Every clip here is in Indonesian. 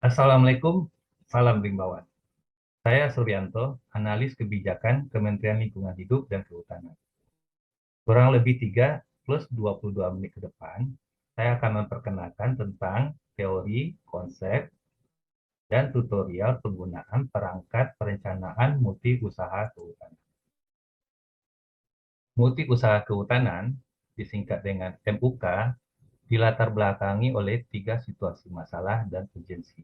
Assalamualaikum, salam rimbawan. Saya Suryanto, analis kebijakan Kementerian Lingkungan Hidup dan Kehutanan. Kurang lebih 3 plus 22 menit ke depan, saya akan memperkenalkan tentang teori, konsep, dan tutorial penggunaan perangkat perencanaan multi usaha kehutanan. Multi usaha kehutanan, disingkat dengan MUK, dilatar belakangi oleh 3 situasi masalah dan urgensi.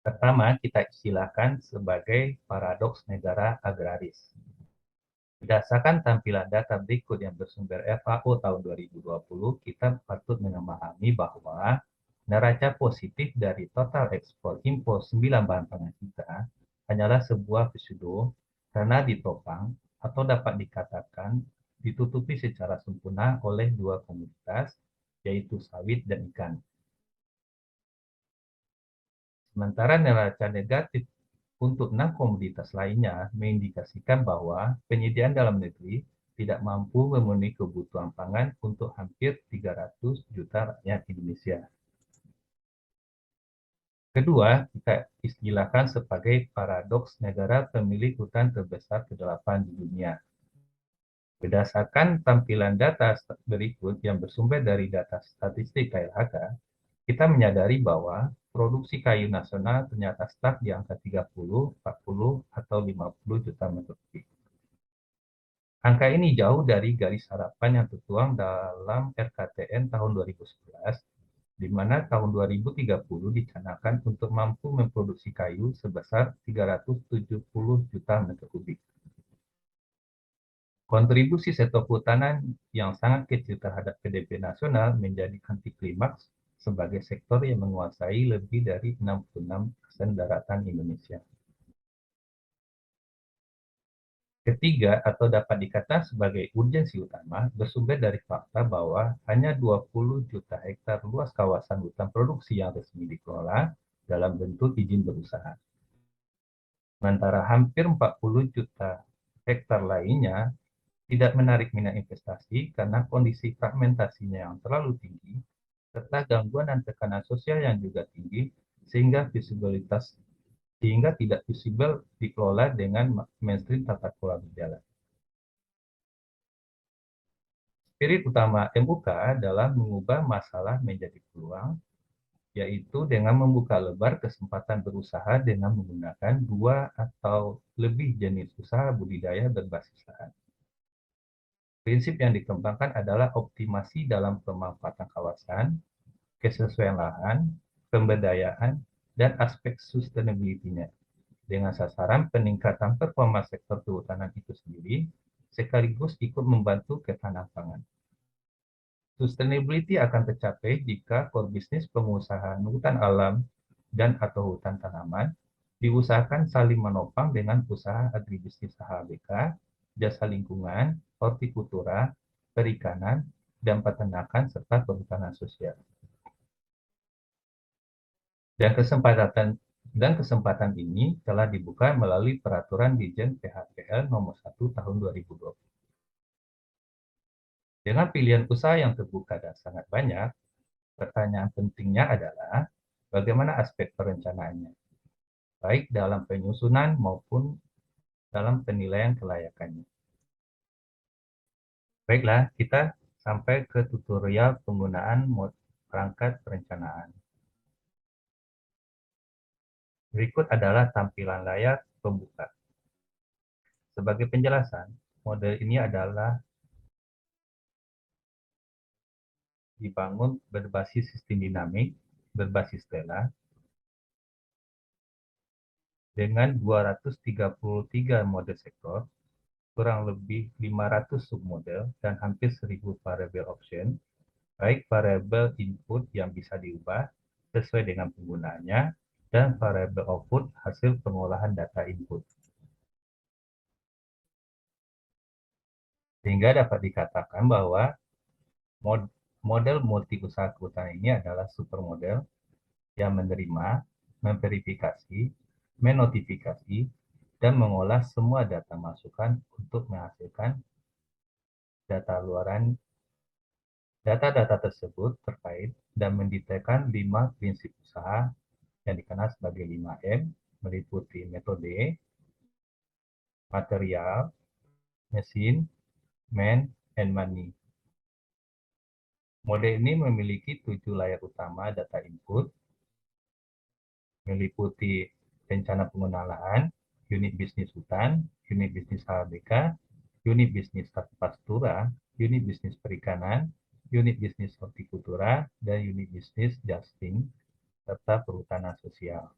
Pertama, kita istilahkan sebagai paradoks negara agraris. Berdasarkan tampilan data berikut yang bersumber FAO tahun 2020, kita patut memahami bahwa neraca positif dari total ekspor impor 9 bahan pangan kita hanyalah sebuah pseudo karena ditopang atau dapat dikatakan ditutupi secara sempurna oleh 2 komoditas, yaitu sawit dan ikan. Sementara neraca negatif untuk 6 komoditas lainnya mengindikasikan bahwa penyediaan dalam negeri tidak mampu memenuhi kebutuhan pangan untuk hampir 300 juta rakyat Indonesia. Kedua, kita istilahkan sebagai paradoks negara pemilik hutan terbesar ke-8 di dunia. Berdasarkan tampilan data berikut yang bersumber dari data statistik KLHK, kita menyadari bahwa produksi kayu nasional ternyata stuck di angka 30, 40, atau 50 juta meter kubik. Angka ini jauh dari garis harapan yang tertuang dalam RKTN tahun 2011, di mana tahun 2030 dicanangkan untuk mampu memproduksi kayu sebesar 370 juta meter kubik. Kontribusi sektor kehutanan yang sangat kecil terhadap PDB nasional menjadi anti klimaks sebagai sektor yang menguasai lebih dari 66% daratan Indonesia. Ketiga, atau dapat dikatakan sebagai urgensi utama, bersumber dari fakta bahwa hanya 20 juta hektar luas kawasan hutan produksi yang resmi dikelola dalam bentuk izin berusaha. Sementara hampir 40 juta hektar lainnya tidak menarik minat investasi karena kondisi fragmentasinya yang terlalu tinggi, serta gangguan dan tekanan sosial yang juga tinggi, sehingga tidak visible dikelola dengan mainstream tata kelola berjalan. Spirit utama MUK adalah mengubah masalah menjadi peluang, yaitu dengan membuka lebar kesempatan berusaha dengan menggunakan 2 atau lebih jenis usaha budidaya berbasis lahan. Prinsip yang dikembangkan adalah optimasi dalam pemanfaatan kawasan, kesesuaian lahan, pemberdayaan, dan aspek sustainability-nya, dengan sasaran peningkatan performa sektor kehutanan itu sendiri, sekaligus ikut membantu ketahanan pangan. Sustainability akan tercapai jika core bisnis pengusahaan hutan alam dan atau hutan tanaman diusahakan saling menopang dengan usaha agribisnis HBK, jasa lingkungan, hortikultura, perikanan, dan peternakan serta perhutanan sosial. Dan kesempatan ini telah dibuka melalui Peraturan Dirjen PHPL Nomor 1 Tahun 2020. Dengan pilihan usaha yang terbuka dan sangat banyak, pertanyaan pentingnya adalah bagaimana aspek perencanaannya, baik dalam penyusunan maupun dalam penilaian kelayakannya. Baiklah, kita sampai ke tutorial penggunaan perangkat perencanaan. Berikut adalah tampilan layar pembuka. Sebagai penjelasan, model ini adalah dibangun berbasis sistem dinamik, berbasis skala, dengan 233 model sektor, kurang lebih 500 submodel, dan hampir 1000 variabel option, baik variabel input yang bisa diubah sesuai dengan penggunaannya, dan variabel output hasil pengolahan data input. Sehingga dapat dikatakan bahwa model multi usaha kehutanan ini adalah supermodel yang menerima, memverifikasi, menotifikasi, dan mengolah semua data masukan untuk menghasilkan data luaran. Data-data tersebut terkait dan mendetailkan 5 prinsip usaha yang dikenal sebagai 5M, meliputi metode, material, mesin, man, and money. Model ini memiliki 7 layar utama data input, meliputi rencana penggunaan lahan, unit bisnis hutan, unit bisnis HBK, unit bisnis pastura, unit bisnis perikanan, unit bisnis hortikultura, dan unit bisnis justing, serta perhutanan sosial.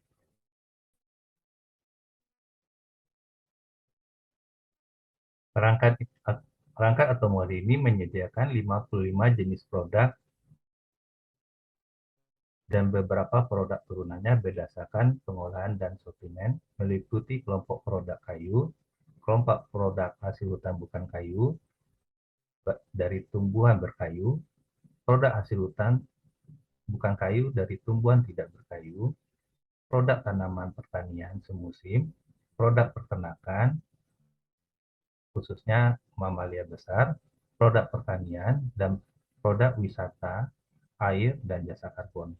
Perangkat atau model ini menyediakan 55 jenis produk dan beberapa produk turunannya berdasarkan pengolahan dan sortimen, meliputi kelompok produk kayu, kelompok produk hasil hutan bukan kayu, dari tumbuhan berkayu, produk hasil hutan bukan kayu dari tumbuhan tidak berkayu, produk tanaman pertanian semusim, produk peternakan, khususnya mamalia besar, produk pertanian, dan produk wisata, air, dan jasa karbon.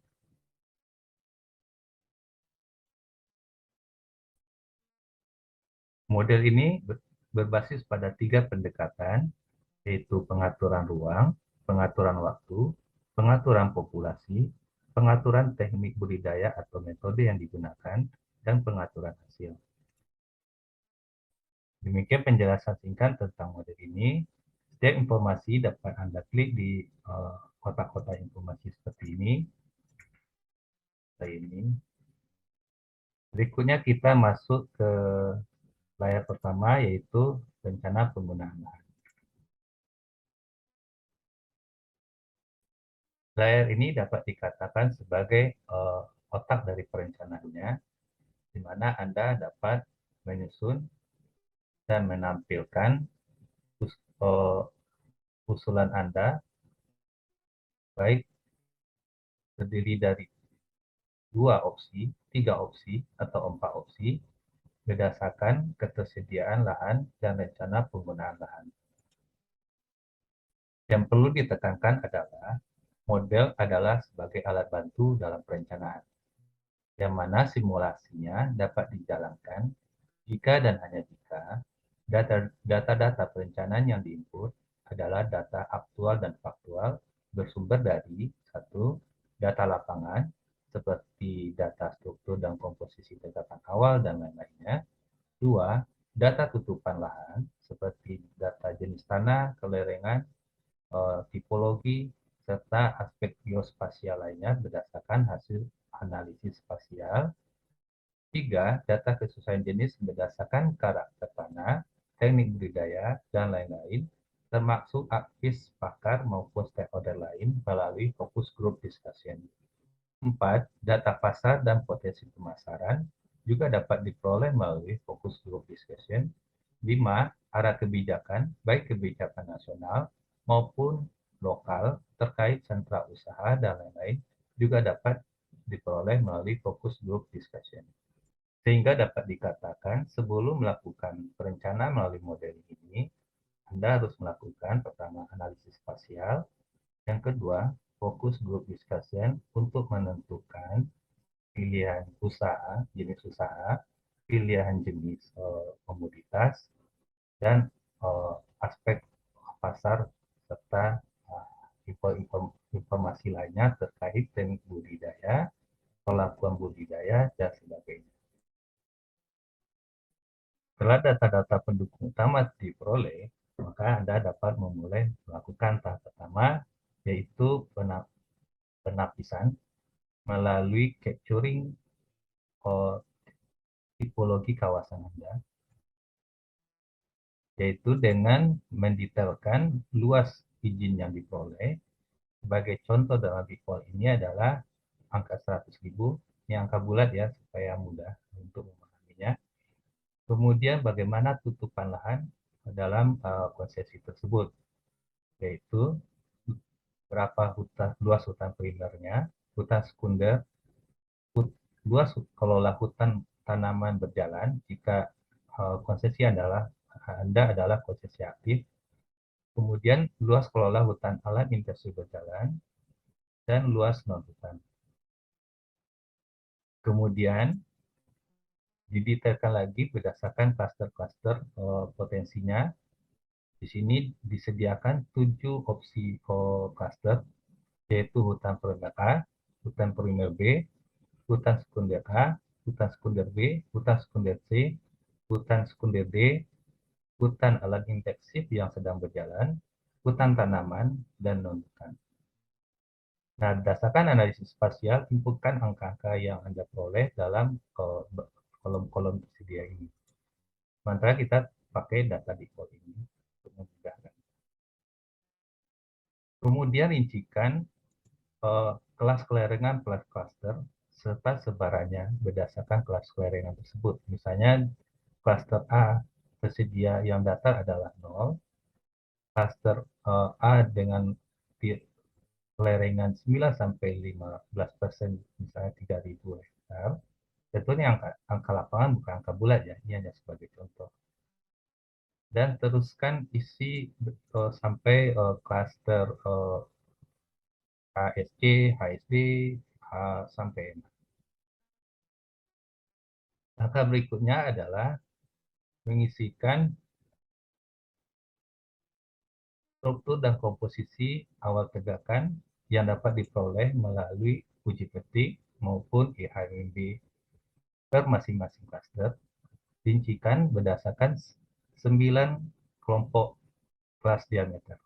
Model ini berbasis pada 3 pendekatan, yaitu pengaturan ruang, pengaturan waktu, pengaturan populasi, pengaturan teknik budidaya atau metode yang digunakan, dan pengaturan hasil. Demikian penjelasan singkat tentang model ini. Setiap informasi dapat Anda klik di kotak-kotak informasi seperti ini. Berikutnya kita masuk ke layar pertama, yaitu rencana penggunaan lahan. Layar ini dapat dikatakan sebagai otak dari perencanaannya, di mana Anda dapat menyusun dan menampilkan usulan Anda, baik terdiri dari 2 opsi, 3 opsi, atau 4 opsi, berdasarkan ketersediaan lahan dan rencana penggunaan lahan. Yang perlu ditekankan adalah model adalah sebagai alat bantu dalam perencanaan, yang mana simulasinya dapat dijalankan jika dan hanya jika data-data perencanaan yang diinput adalah data aktual dan faktual bersumber dari 1. Data lapangan, seperti data struktur dan komposisi tetapan awal dan lain-lainnya. 2. Data tutupan lahan, seperti data jenis tanah, kelerengan, tipologi, serta aspek geospasial lainnya berdasarkan hasil analisis spasial. 3. Data kesesuaian jenis berdasarkan karakter tanah, teknik budidaya, dan lain-lain, termasuk akvis pakar maupun stakeholder lain melalui fokus group discussion. 4. Data pasar dan potensi pemasaran juga dapat diperoleh melalui fokus group discussion. 5. Arah kebijakan, baik kebijakan nasional maupun lokal terkait sentra usaha dan lain-lain juga dapat diperoleh melalui fokus group discussion. Sehingga dapat dikatakan sebelum melakukan perencanaan melalui model ini, Anda harus melakukan pertama analisis spasial, yang kedua fokus group discussion untuk menentukan pilihan usaha, jenis usaha, pilihan jenis komoditas, dan aspek pasar serta informasi lainnya terkait teknik budidaya, pelakuan budidaya, dan sebagainya. Setelah data-data pendukung utama diperoleh, maka Anda dapat memulai melakukan tahap pertama, yaitu penapisan melalui capturing tipologi kawasan Anda, yaitu dengan mendetailkan luas izin yang diperoleh. Sebagai contoh dalam default ini adalah angka 100.000, ini angka bulat ya, supaya mudah untuk memahaminya. Kemudian bagaimana tutupan lahan dalam konsesi tersebut, yaitu berapa luas hutan primernya, hutan sekunder, luas kelola hutan tanaman berjalan jika konsesi Anda adalah konsesi aktif, kemudian luas kelola hutan alam intensif berjalan, dan luas non-hutan. Kemudian didetailkan lagi berdasarkan klaster-klaster potensinya. Di sini disediakan 7 opsi klaster, yaitu hutan primer A, hutan primer B, hutan sekunder A, hutan sekunder B, hutan sekunder C, hutan sekunder D, hutan alat intensif yang sedang berjalan, hutan tanaman, dan non-hutan. Nah, berdasarkan analisis spasial, inputkan angka-angka yang Anda peroleh dalam kolom-kolom tersedia ini. Sementara kita pakai data default ini untuk memudahkan. Kemudian rincikan kelas kelerengan plus cluster serta sebarannya berdasarkan kelas kelerengan tersebut. Misalnya cluster A tersedia yang datar adalah 0, cluster A dengan kelerengan 9 sampai 15%, misalnya 3.000 hektar. Tentunya angka lapangan bukan angka bulat ya, ini hanya sebagai contoh. Dan teruskan isi sampai cluster HSC, HSD, sampai N. Langkah berikutnya adalah mengisikan struktur dan komposisi awal tegakan yang dapat diperoleh melalui uji petik maupun IHMB per masing-masing cluster. Rincikan berdasarkan 9 kelompok kelas diameter.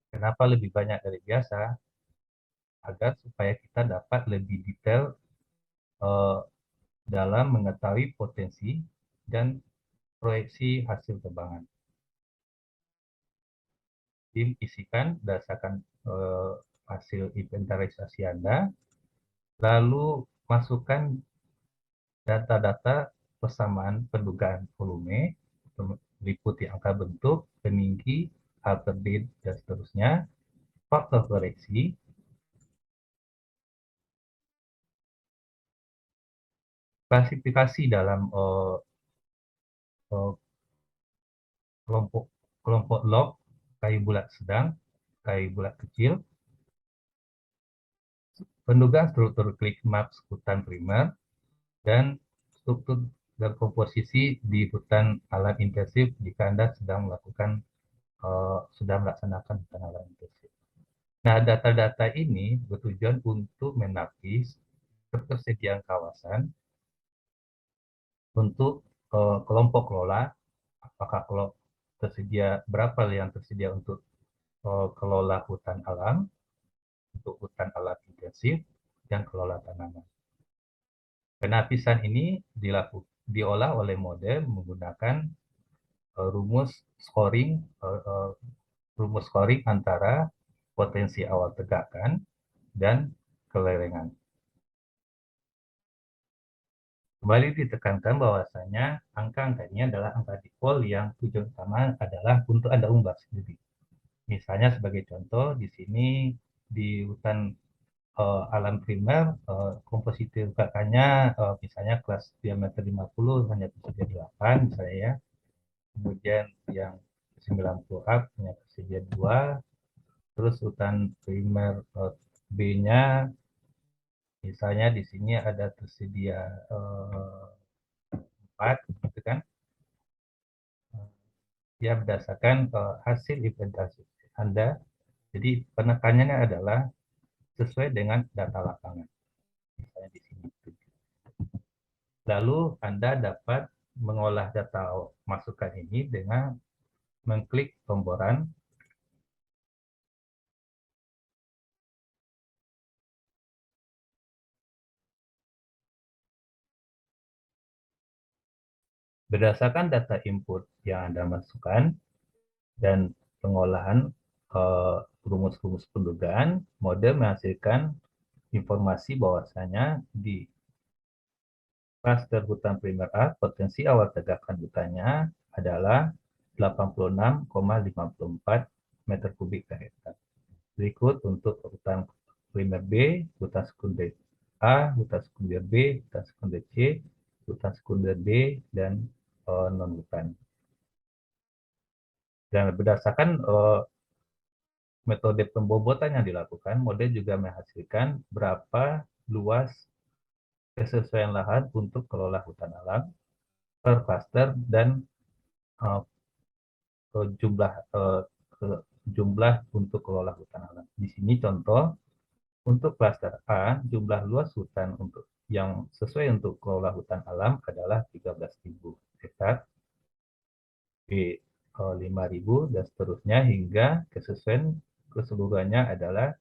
Kenapa lebih banyak dari biasa? Agar supaya kita dapat lebih detail eh, dalam mengetahui potensi dan proyeksi hasil tebangan. Tim isikan berdasarkan hasil inventarisasi Anda, lalu masukkan data-data persamaan pendugaan volume, meliputi angka bentuk, peninggi, halte bid, dan seterusnya, faktor koreksi, klasifikasi dalam uh, kelompok kelompok log, kayu bulat sedang, kayu bulat kecil, pendugaan struktur klik maps hutan primer, dan struktur dan komposisi di hutan alat intensif jika Anda sedang melakukan sudah melaksanakan hutan alat intensif. Nah, data-data ini bertujuan untuk menapis ketersediaan kawasan untuk kelompok kelola, apakah kalau tersedia berapa yang tersedia untuk kelola hutan alam, untuk hutan alat intensif, dan kelola tanaman. Penapisan ini diolah oleh model menggunakan rumus scoring rumus scoring antara potensi awal tegakan dan kelerengan. Kembali ditekankan bahwasanya angka-angka ini adalah angka default yang tujuan utama adalah untuk Anda ubah sendiri. Misalnya sebagai contoh, di sini di hutan alam primer, komposisi tegakannya misalnya kelas diameter 50 hanya tersedia 8 misalnya ya. Kemudian yang 90 up hanya tersedia 2. Terus hutan primer B-nya misalnya di sini ada tersedia 4 gitu kan. Ya berdasarkan hasil inventarisasi Anda. Jadi penekanannya adalah sesuai dengan data lapangan. Misalnya di sini. Lalu Anda dapat mengolah data masukan ini dengan mengklik pemboran. Berdasarkan data input yang Anda masukkan dan pengolahan rumus-rumus pendugaan, model menghasilkan informasi bahwasanya di klaster hutan primer A, potensi awal tegakan hutannya adalah 86,54 meter kubik per hektar. Berikut untuk hutan primer B, hutan sekunder A, hutan sekunder B, hutan sekunder C, hutan sekunder D, dan non-hutan. Dan berdasarkan metode pembobotan yang dilakukan, model juga menghasilkan berapa luas kesesuaian lahan untuk kelola hutan alam per klaster dan uh, jumlah jumlah untuk kelola hutan alam. Di sini contoh untuk klaster A, jumlah luas hutan untuk yang sesuai untuk kelola hutan alam adalah 13.000 hektar, B 5.000 dan seterusnya hingga kesesuaian keseluruhannya adalah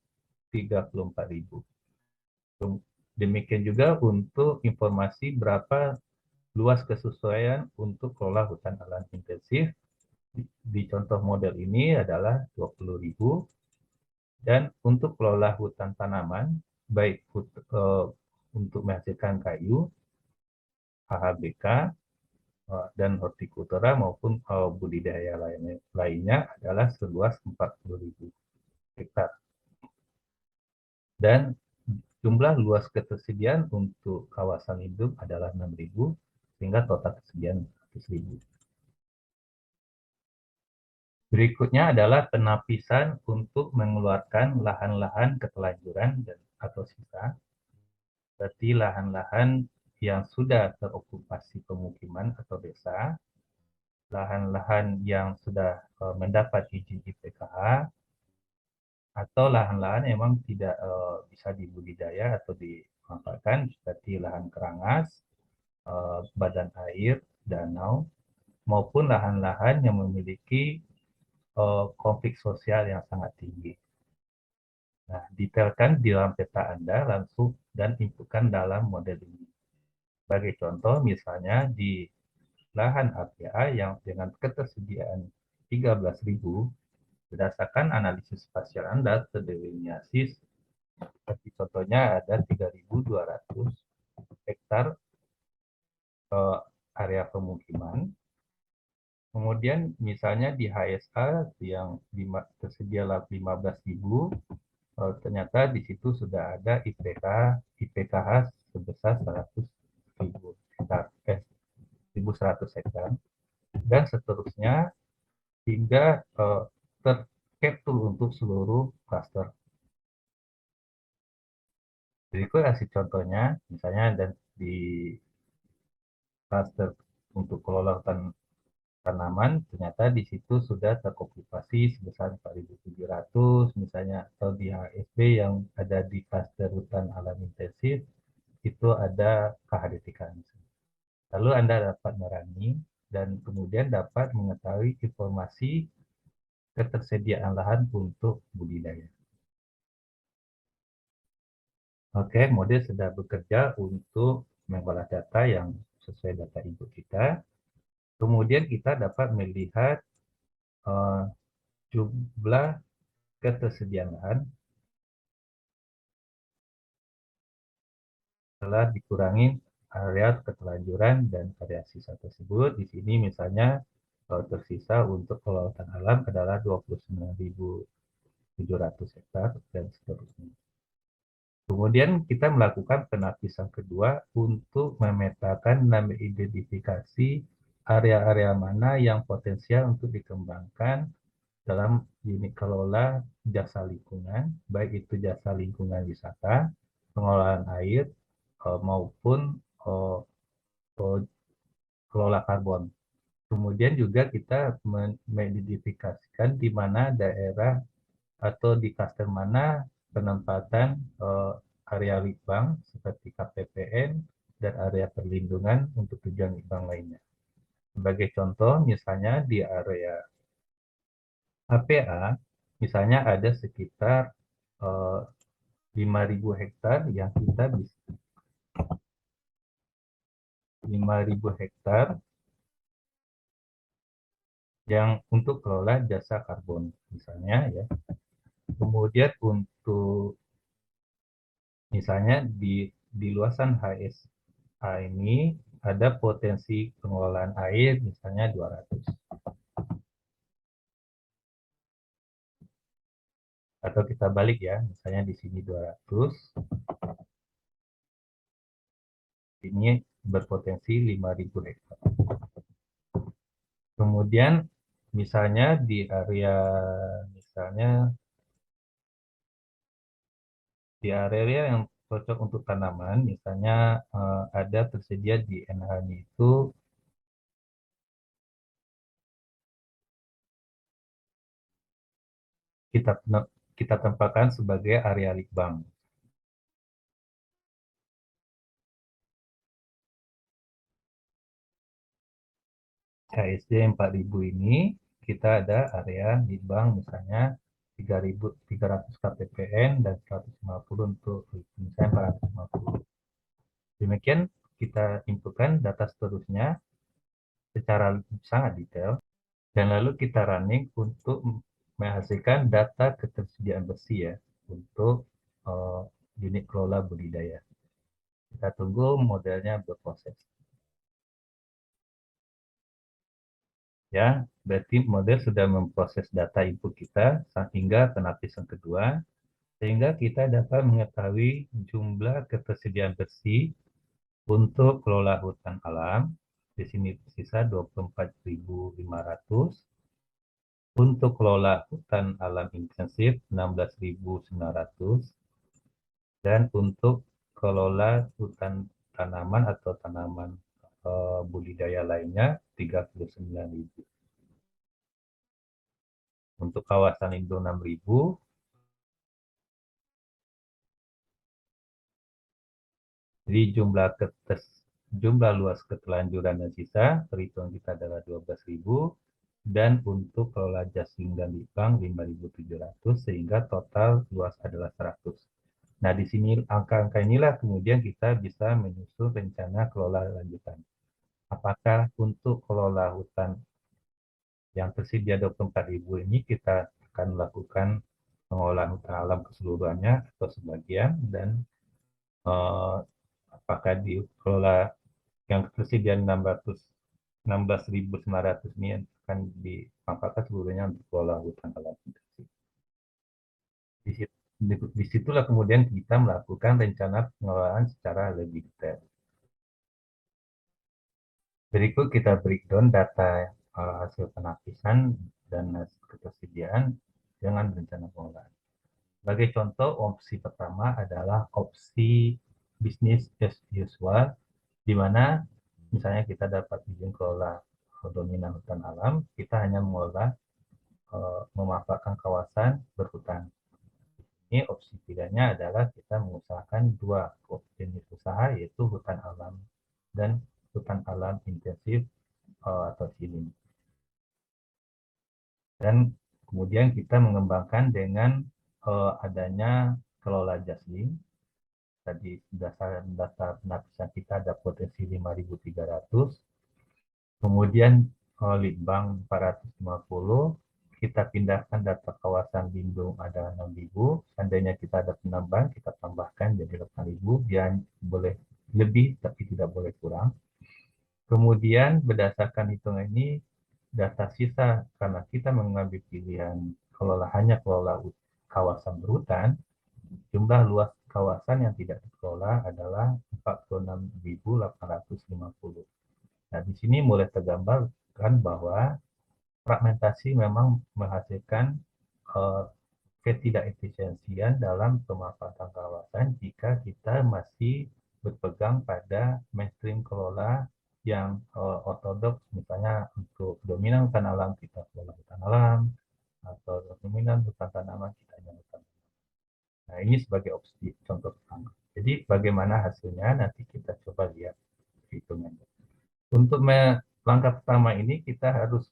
34.000. Demikian juga untuk informasi berapa luas kesesuaian untuk kelola hutan alam intensif. Di contoh model ini adalah 20.000 dan untuk kelola hutan tanaman baik untuk menghasilkan kayu, HHBK, dan hortikultura maupun budidaya lainnya adalah seluas 40.000 hektar. Dan jumlah luas ketersediaan untuk kawasan lindung adalah 6.000 sehingga total ketersediaan 100.000. Berikutnya adalah penapisan untuk mengeluarkan lahan-lahan ketelanjuran atau sisa, seperti lahan-lahan yang sudah terokupasi pemukiman atau desa, lahan-lahan yang sudah mendapat izin IPKH, atau lahan-lahan yang memang tidak bisa dibudidaya atau dimanfaatkan, seperti lahan kerangas, badan air, danau, maupun lahan-lahan yang memiliki konflik sosial yang sangat tinggi. Nah, detailkan di dalam peta Anda langsung dan inputkan dalam model ini. Sebagai contoh, misalnya di lahan APA yang dengan ketersediaan 13.000, berdasarkan analisis spasial Anda terdelineasi seperti contohnya ada 3.200 hektar area pemukiman. Kemudian misalnya di HSA yang tersedia 15.000, ternyata di situ sudah ada IPKH sebesar 100.000 hektar, 1.100 hektar, dan seterusnya hingga tercapture untuk seluruh klaster. Berikut kasih contohnya, misalnya dan di klaster untuk kelola hutan tanaman, ternyata di situ sudah terokupasi sebesar 4.700 misalnya, atau di HSB yang ada di klaster hutan alam intensif, itu ada keharitikan. Lalu Anda dapat merunning dan kemudian dapat mengetahui informasi ketersediaan lahan untuk budidaya. Oke, model sudah bekerja untuk mengolah data yang sesuai data input kita. Kemudian kita dapat melihat jumlah ketersediaan lahan telah dikurangi area keterlanjuran dan area sisa tersebut. Di sini misalnya tersisa untuk kelautan alam adalah 29.700 hektar dan seterusnya. Kemudian kita melakukan penapisan kedua untuk memetakan dan mengidentifikasi area-area mana yang potensial untuk dikembangkan dalam unit kelola jasa lingkungan, baik itu jasa lingkungan wisata, pengelolaan air, maupun kelola karbon. Kemudian juga kita mengidentifikasikan di mana daerah atau di klaster mana penempatan area litbang seperti KPPN dan area perlindungan untuk tujuan litbang lainnya. Sebagai contoh, misalnya di area HPA, misalnya ada sekitar 5.000 hektar yang kita bisa 5.000 hektar yang untuk kelola jasa karbon misalnya ya. Kemudian untuk misalnya di luasan HSA ini ada potensi pengelolaan air misalnya 200. Atau kita balik ya, misalnya di sini 200. Ini berpotensi 5.000 hektar. Kemudian misalnya di area misalnya Di area yang cocok untuk tanaman, misalnya ada tersedia di NH-nya itu kita kita tempatkan sebagai area litbang. HSD 4000 ini kita ada area litbang misalnya 3.300 kppn dan 150 untuk misalnya 450. Demikian kita inputkan data seterusnya secara sangat detail dan lalu kita running untuk menghasilkan data ketersediaan bersih ya untuk uh, unit kelola budidaya. Kita tunggu modelnya berproses. Ya, berarti model sudah memproses data input kita hingga ke lapisan kedua, sehingga kita dapat mengetahui jumlah ketersediaan bersih untuk kelola hutan alam. Di sini tersisa 24.500. Untuk kelola hutan alam intensif 16.900. Dan untuk kelola hutan tanaman atau tanaman budidaya lainnya 39.000. Untuk kawasan Indo 6.000. Jadi jumlah luas ketelanjuran dan sisa perhitungan kita adalah 12.000 dan untuk kelola Jasing dan Lipang 5.700 sehingga total luas adalah 100. Nah, di sini angka-angka inilah kemudian kita bisa menyusun rencana kelola lanjutan. Apakah untuk kelola hutan yang tersedia 24.000 ini kita akan melakukan pengolahan hutan alam keseluruhannya atau sebagian dan eh, apakah dikelola yang tersedia 16.900 ini akan dimanfaatkan seluruhnya untuk kelola hutan alam intensif. Disitulah kemudian kita melakukan rencana pengelolaan secara lebih detail. Berikut kita breakdown data hasil penapisan dan ketersediaan dengan rencana pengelolaan. Sebagai contoh, opsi pertama adalah opsi bisnis as usual, di mana misalnya kita dapat izin kelola dominan hutan alam, kita hanya mengelola memanfaatkan kawasan berhutan. Ini opsi tiganya adalah kita mengusahakan dua jenis usaha yaitu hutan alam dan hutan alam intensif atau siling. Dan kemudian kita mengembangkan dengan adanya kelola jasling. Tadi berdasarkan data penapisan kita ada potensi 5.300. Kemudian Litbang 450, kita pindahkan data kawasan lindung ada 6.000. Seandainya kita ada penambang, kita tambahkan jadi 8.000, biar boleh lebih tapi tidak boleh kurang. Kemudian berdasarkan hitungan ini, data sisa karena kita mengambil pilihan hanya kelola kawasan berhutan, jumlah luas kawasan yang tidak dikelola adalah 46.850. Nah, di sini mulai tergambarkan bahwa fragmentasi memang menghasilkan uh, ketidakefisiensian dalam pemanfaatan kawasan jika kita masih berpegang pada mainstream kelola yang ortodoks, misalnya untuk dominan hutan alam kita kelola hutan alam, atau dominan hutan tanaman kita hanya hutan. Nah, ini sebagai opsi contoh pertama. Jadi bagaimana hasilnya nanti kita coba lihat hitungannya. Untuk langkah pertama ini kita harus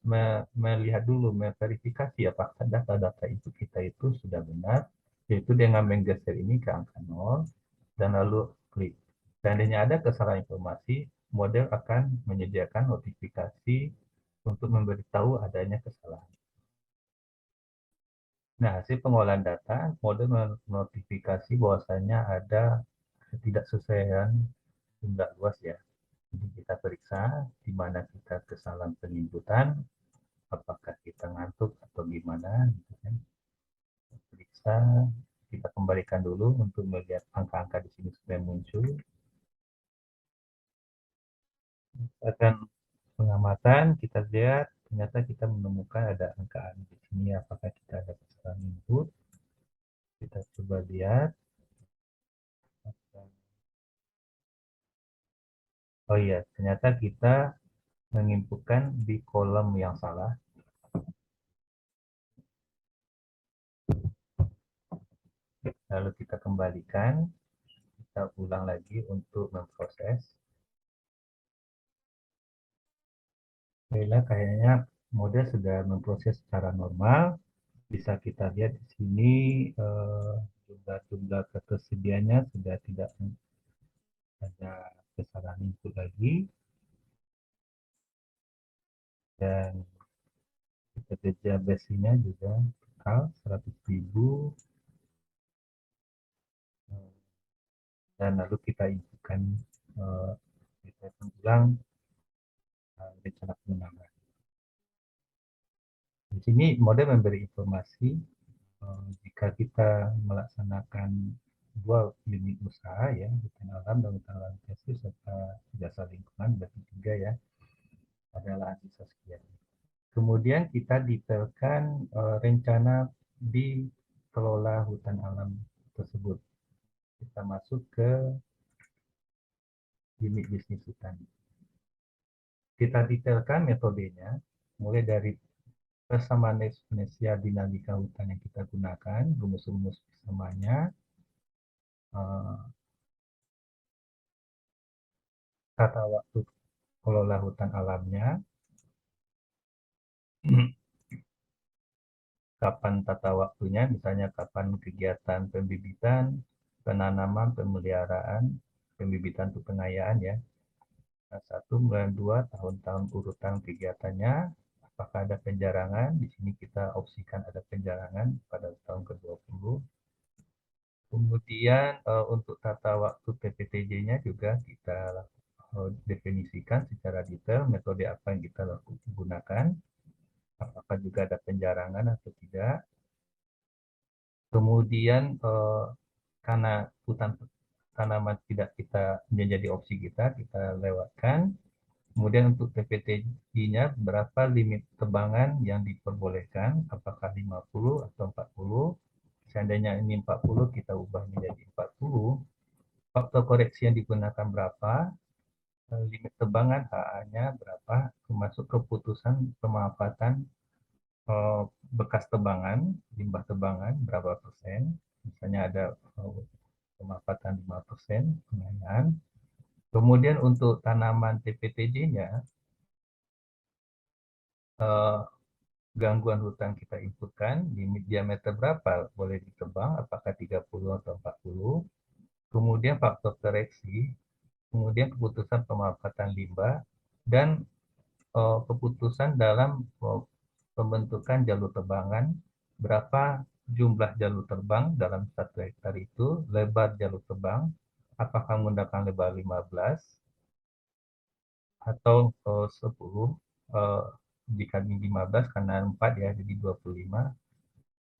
melihat dulu, memverifikasi apakah data-data itu kita itu sudah benar, yaitu dengan menggeser ini ke angka 0 dan lalu klik. Seandainya ada kesalahan informasi, model akan menyediakan notifikasi untuk memberitahu adanya kesalahan. Nah, hasil pengolahan data, model menotifikasi bahwasanya ada ketidaksesuaian jumlah luas ya. Jadi kita periksa di mana kita kesalahan penginputan, apakah kita ngantuk atau gimana, gitu kan. Kita periksa, kita kembalikan dulu untuk melihat angka-angka di sini supaya muncul. Akan pengamatan, kita lihat ternyata kita menemukan ada angka di sini. Apakah kita ada kesalahan input? Kita coba lihat. Oh iya, ternyata kita menginputkan di kolom yang salah. Lalu kita kembalikan, kita ulang lagi untuk memproses. Baiklah, kayaknya model sudah memproses secara normal. Bisa kita lihat di sini jumlah-jumlah ketersediaannya sudah tidak ada kesalahan input lagi. Dan kerja basinya juga total 100.000, dan lalu kita inputkan kita ulang rencana pengembangan. Di sini model memberi informasi jika kita melaksanakan dua unit usaha ya, hutan alam dan hutan alam intensif serta jasa lingkungan, berarti tiga ya, adalah sisa sekian. Kemudian kita detailkan rencana di kelola hutan alam tersebut. Kita masuk ke unit bisnis hutan. Kita detailkan metodenya, mulai dari persamaan eksponensial dinamika hutan yang kita gunakan, rumus-rumus persamanya, tata waktu kelola hutan alamnya, kapan tata waktunya, misalnya kapan kegiatan pembibitan, penanaman, pemeliharaan, pembibitan itu pengayaan ya. Nah, 1, 2, tahun-tahun urutan kegiatannya, apakah ada penjarangan, di sini kita opsikan ada penjarangan pada tahun ke-20. Kemudian untuk tata waktu PPTJ-nya juga kita definisikan secara detail metode apa yang kita gunakan, apakah juga ada penjarangan atau tidak. Kemudian karena hutan tanaman tidak kita menjadi opsi kita lewatkan. Kemudian untuk PPTJ-nya berapa limit tebangan yang diperbolehkan, apakah 50 atau 40. Seandainya ini 40, kita ubah menjadi 40. Faktor koreksi yang digunakan berapa, limit tebangan HA-nya berapa, termasuk keputusan pemanfaatan bekas tebangan, limbah tebangan berapa persen. Misalnya ada pemanfaatan 5% pengayaan. Kemudian untuk tanaman TPTJ-nya, gangguan hutan kita inputkan, limit diameter berapa boleh ditebang, apakah 30 atau 40. Kemudian faktor koreksi, kemudian keputusan pemanfaatan limbah, dan keputusan dalam pembentukan jalur tebangan, berapa jumlah jalur terbang dalam 1 hektar itu, lebar jalur terbang, apakah menggunakan lebar 15 atau 10, jika ini 15 karena 4 ya, jadi 25,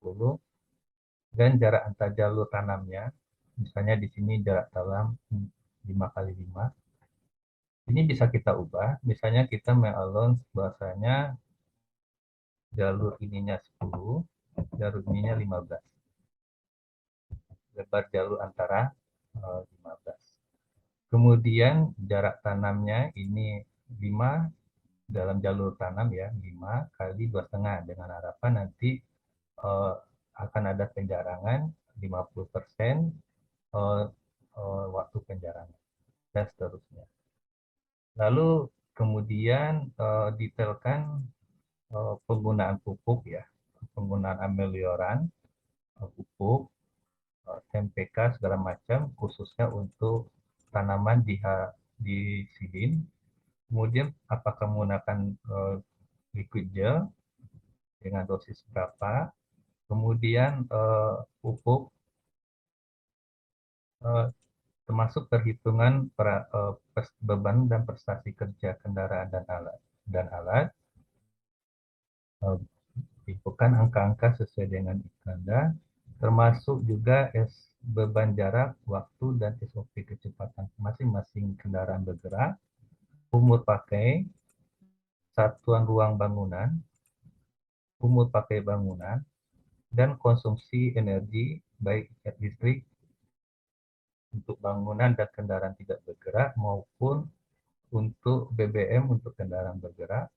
10, dan jarak antar jalur tanamnya, misalnya di sini jarak tanam 5 kali 5. Ini bisa kita ubah, misalnya kita mengalons bahasanya jalur ininya 10, jalur ininya 15. Lebar jalur antara 15. Kemudian jarak tanamnya ini 5 dalam jalur tanam ya, 5 kali 2,5, dengan harapan nanti akan ada penjarangan 50% waktu penjarangan dan seterusnya. Lalu kemudian detailkan penggunaan pupuk ya, penggunaan amelioran, pupuk, MPK segala macam, khususnya untuk tanaman di silin. Kemudian apakah menggunakan liquid gel dengan dosis berapa. Kemudian pupuk termasuk perhitungan beban dan prestasi kerja kendaraan dan alat. Inputkan angka-angka sesuai dengan iklan, termasuk juga beban jarak, waktu, dan SOP kecepatan masing-masing kendaraan bergerak, umur pakai, satuan ruang bangunan, umur pakai bangunan, dan konsumsi energi baik listrik untuk bangunan dan kendaraan tidak bergerak maupun untuk BBM untuk kendaraan bergerak,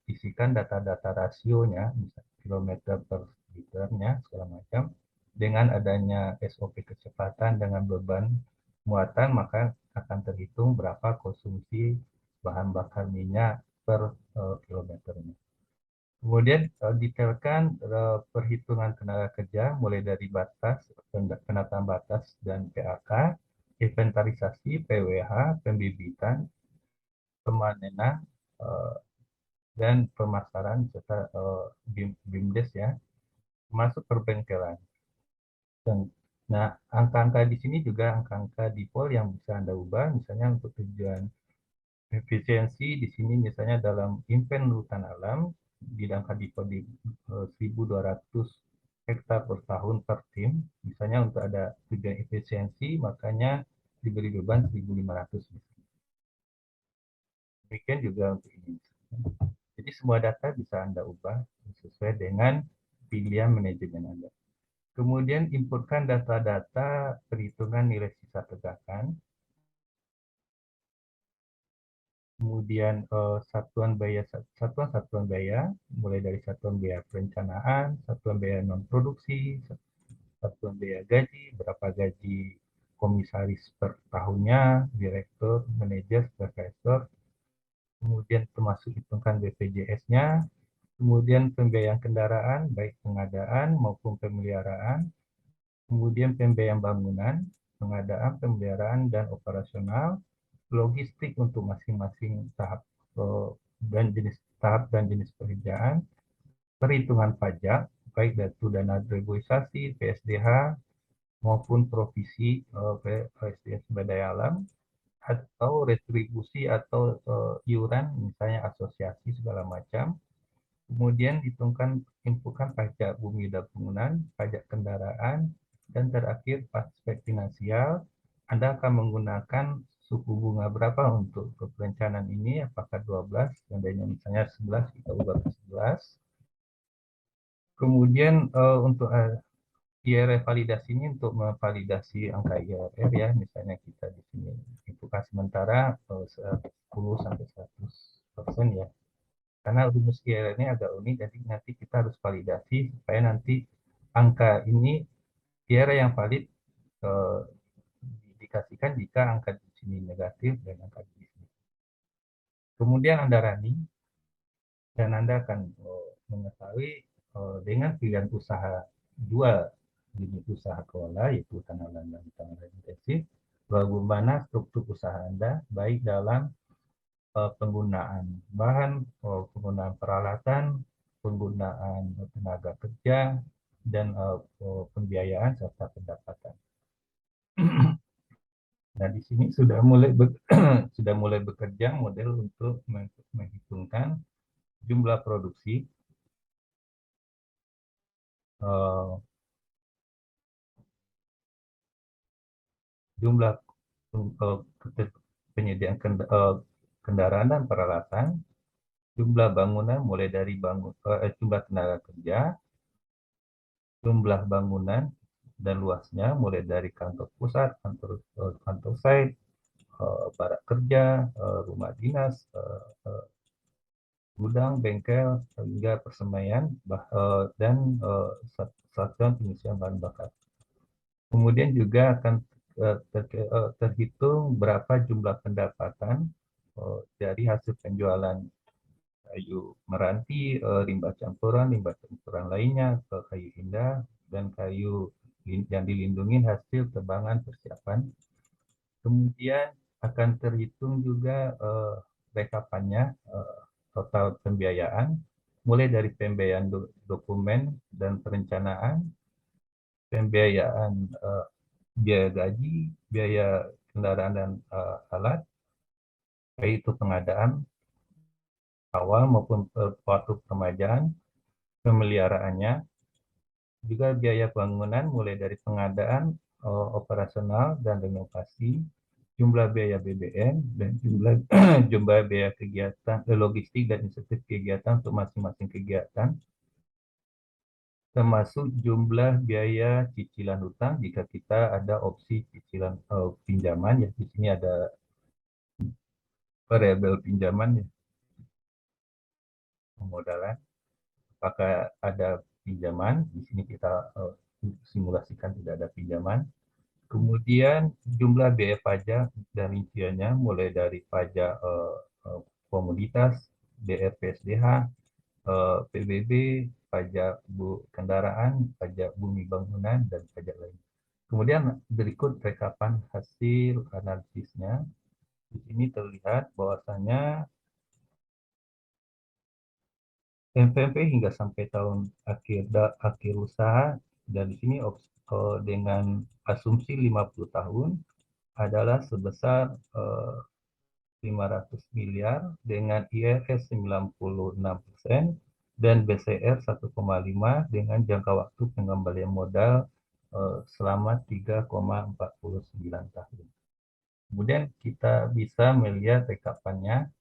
isikan data-data rasionya, misalnya kilometer per liternya, segala macam. Dengan adanya SOP kecepatan dengan beban muatan, maka akan terhitung berapa konsumsi bahan bakar minyak per kilometernya. Kemudian detailkan perhitungan tenaga kerja mulai dari batas, penataan batas dan PAK, inventarisasi, PWH, pembibitan, pemanenan, eh, dan pemasaran serta BIMDes ya, masuk perbengkelan. Dan, nah, angka-angka di sini juga angka-angka default yang bisa Anda ubah, misalnya untuk tujuan efisiensi di sini misalnya dalam invent hutan alam bidangkan di 1.200 hektar per tahun per tim, misalnya untuk ada tujuan efisiensi makanya diberi beban 1.500. Demikian juga untuk ini. Jadi semua data bisa Anda ubah sesuai dengan pilihan manajemen Anda. Kemudian inputkan data-data perhitungan nilai sisa tegakan. Kemudian satuan-satuan biaya, mulai dari satuan biaya perencanaan, satuan biaya non-produksi, satuan biaya gaji, berapa gaji komisaris per tahunnya, direktur, manajer, supervisor, kemudian termasuk hitungkan BPJS-nya, kemudian pembiayaan kendaraan, baik pengadaan maupun pemeliharaan, kemudian pembiayaan bangunan, pengadaan, pemeliharaan, dan operasional, logistik untuk masing-masing tahap dan jenis pekerjaan, perhitungan pajak, baik dari dana reboisasi, PSDH, maupun provisi PSDH sumber daya alam, atau retribusi atau iuran, misalnya asosiasi segala macam. Kemudian inputkan pajak bumi dan bangunan, pajak kendaraan, dan terakhir aspek finansial. Anda akan menggunakan suku bunga berapa untuk perencanaan ini, apakah 12, seandainya misalnya 11, kita ubah ke 11. Kemudian untuk IRR validasi ini untuk memvalidasi angka IRR ya, misalnya kita di sini input sementara 10 sampai 100% ya. Karena rumus IRR ini agak unik, jadi nanti kita harus validasi supaya nanti angka ini IRR yang valid eh, dikasihkan jika angka di sini negatif dan angka di sini. Kemudian Anda running dan Anda akan mengetahui dengan pilihan usaha dua unit usaha kelola, yaitu tanah dan tanah intensif, bagaimana struktur usaha Anda baik dalam penggunaan bahan, penggunaan peralatan, penggunaan tenaga kerja, dan pembiayaan serta pendapatan. Nah, di sini sudah mulai bekerja model untuk menghitungkan jumlah produksi, eh, jumlah penyediaan kendaraan dan peralatan, jumlah bangunan mulai dari jumlah tenaga kerja, jumlah bangunan dan luasnya mulai dari kantor pusat, kantor site, barak kerja, rumah dinas, gudang, bengkel, hingga persemaian dan satuan pengisian bahan bakar. Kemudian juga akan terhitung berapa jumlah pendapatan dari hasil penjualan kayu meranti, limbah campuran lainnya, kayu indah, dan kayu yang dilindungi hasil tebangan persiapan. Kemudian akan terhitung juga rekapannya, total pembiayaan, mulai dari pembiayaan dokumen dan perencanaan, pembiayaan biaya gaji, biaya kendaraan dan alat, baik itu pengadaan awal maupun waktu permajaan, pemeliharaannya, juga biaya bangunan mulai dari pengadaan, operasional dan renovasi, jumlah biaya BBM, dan jumlah biaya kegiatan logistik dan insentif kegiatan untuk masing-masing kegiatan, termasuk jumlah biaya cicilan hutang jika kita ada opsi cicilan pinjaman ya. Di sini ada variabel pinjaman ya, pemodalan. Apakah ada pinjaman? Di sini kita simulasikan tidak ada pinjaman. Kemudian jumlah biaya pajak dan rinciannya mulai dari pajak komoditas, BRPSDH, PBB, pajak kendaraan, pajak bumi bangunan, dan pajak lain. Kemudian berikut rekapan hasil analisisnya. Di sini terlihat bahwasanya MPMP hingga sampai tahun akhir usaha, dan di sini dengan asumsi 50 tahun adalah sebesar 500 miliar dengan IRS 96% dan BCR 1,5 dengan jangka waktu pengembalian modal selama 3,49 tahun. Kemudian kita bisa melihat rekapannya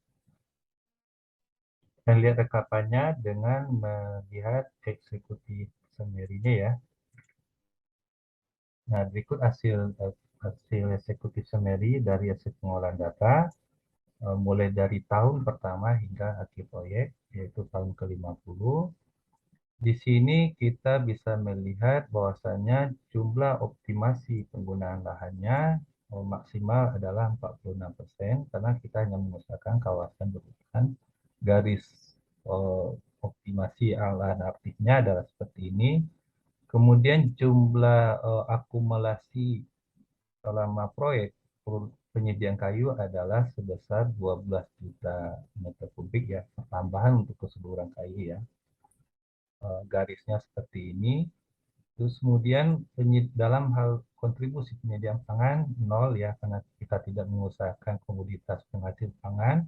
dengan melihat eksekutif summary-nya ya. Nah, berikut hasil eksekutif summary dari hasil pengolahan data mulai dari tahun pertama hingga akhir proyek, yaitu tahun ke-50. Di sini kita bisa melihat bahwasanya jumlah optimasi penggunaan lahannya maksimal adalah 46% karena kita hanya mengusahakan kawasan berhutan. Garis optimasi lahan aktifnya adalah seperti ini. Kemudian jumlah akumulasi selama proyek penyediaan kayu adalah sebesar 12 juta meter kubik ya, tambahan untuk keseluruhan kayu ya. Garisnya seperti ini. Terus kemudian dalam hal kontribusi penyediaan pangan nol ya, karena kita tidak mengusahakan komoditas penghasil pangan.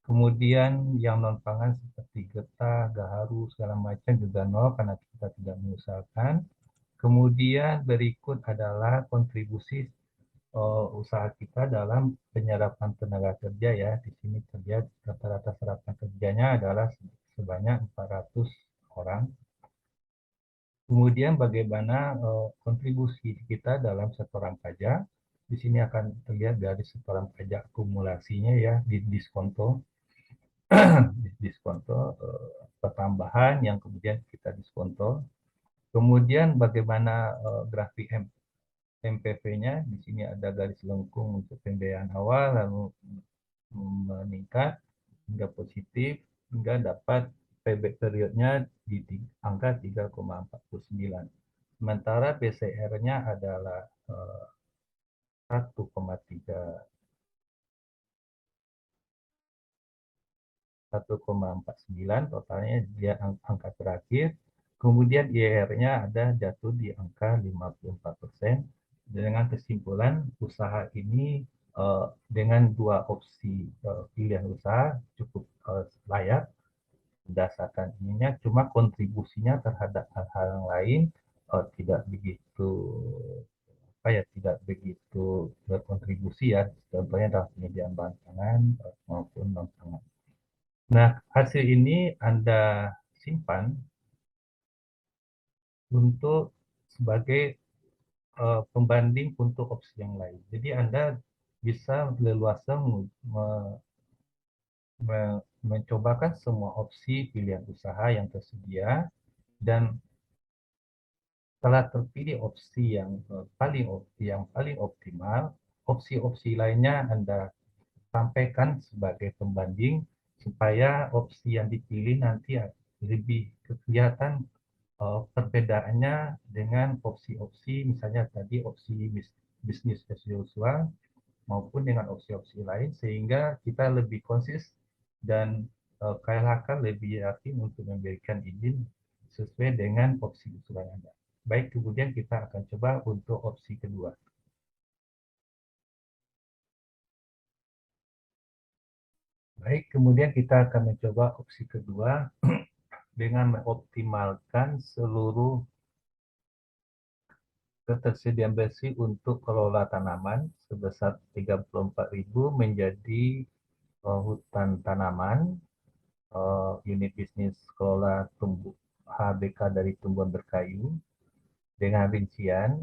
Kemudian yang non pangan seperti getah, gaharu segala macam juga nol karena kita tidak mengusahakan. Kemudian berikut adalah kontribusi usaha kita dalam penyerapan tenaga kerja ya. Di sini terlihat rata-rata serapan kerjanya adalah sebanyak 400 orang. Kemudian bagaimana kontribusi kita dalam setoran pajak. Di sini akan terlihat dari setoran pajak akumulasinya ya, di diskonto. Diskonto pertambahan yang kemudian kita diskonto. Kemudian bagaimana grafik MPV-nya, di sini ada garis lengkung untuk pembiayaan awal, lalu meningkat hingga positif, hingga dapat payback periodnya di angka 3,49. Sementara BCR-nya adalah 1,3 1,49, totalnya dia angka terakhir. Kemudian IR-nya ada jatuh di angka 54%. Dengan kesimpulan usaha ini dengan dua opsi pilihan usaha cukup layak berdasarkan ininya, cuma kontribusinya terhadap hal-hal yang lain tidak begitu tidak begitu berkontribusi ya, contohnya dalam penyediaan bahan pangan maupun non pangan. Nah, hasil ini Anda simpan untuk sebagai pembanding untuk opsi yang lain. Jadi Anda bisa leluasa mencobakan semua opsi pilihan usaha yang tersedia, dan setelah terpilih opsi yang paling optimal, opsi-opsi lainnya Anda sampaikan sebagai pembanding supaya opsi yang dipilih nanti lebih kelihatan perbedaannya dengan opsi-opsi, misalnya tadi opsi bisnis as usual maupun dengan opsi-opsi lain, sehingga kita lebih konsis dan KLHK lebih yakin untuk memberikan izin sesuai dengan opsi usulan Anda. Baik, kemudian kita akan coba untuk opsi kedua. Baik, kemudian kita akan mencoba opsi kedua dengan mengoptimalkan seluruh ketersediaan besi untuk kelola tanaman sebesar 34.000 menjadi hutan tanaman, unit bisnis kelola tumbuh HBK dari tumbuhan berkayu dengan rincian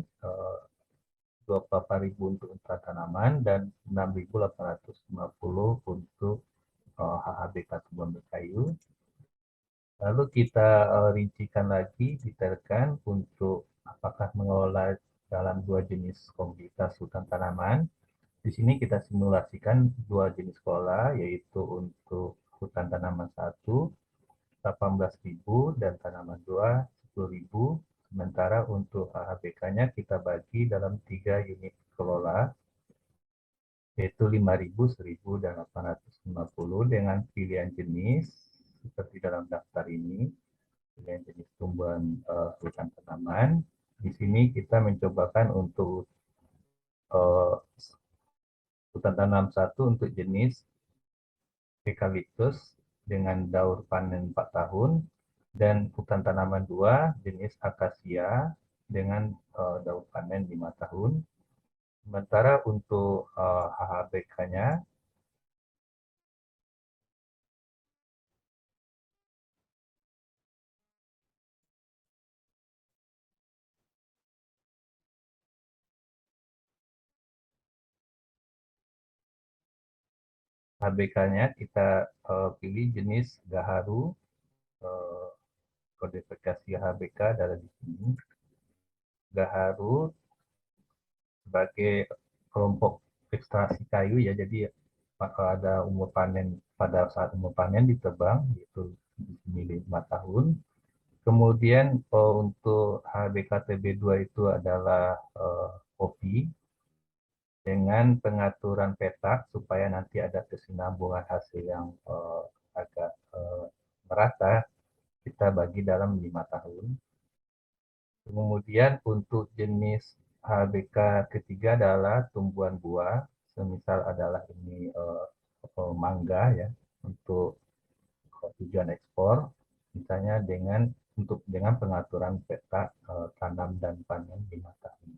28.000 untuk tanaman dan 6.850 untuk HHBK tumbuhan berkayu. Lalu kita rincikan lagi, detailkan untuk apakah mengelola dalam dua jenis komoditas hutan tanaman. Di sini kita simulasikan dua jenis kelola, yaitu untuk hutan tanaman 1, 18.000 dan tanaman 2, 10.000. Sementara untuk HHBK-nya kita bagi dalam 3 unit kelola, yaitu 5.000, 1.000, dan 850 dengan pilihan jenis seperti dalam daftar ini, pilihan jenis tumbuhan hutan tanaman. Di sini kita mencobakan untuk uh, hutan tanam 1 untuk jenis eukaliptus dengan daur panen 4 tahun, dan hutan tanaman 2 jenis akasia dengan daur panen 5 tahun. Sementara untuk HHBK-nya, HBK-nya kita pilih jenis gaharu, kodifikasi HBK adalah di sini. Gaharu sebagai kelompok ekstraksi kayu ya, jadi ada umur panen, pada saat umur panen ditebang yaitu di sini 5 tahun. Kemudian untuk HBKTB2 itu adalah kopi dengan pengaturan petak supaya nanti ada kesinambungan hasil yang agak merata, kita bagi dalam 5 tahun. Kemudian untuk jenis HBK ketiga adalah tumbuhan buah, semisal adalah ini mangga ya, untuk tujuan ekspor, misalnya dengan pengaturan peta tanam dan panen 5 tahun.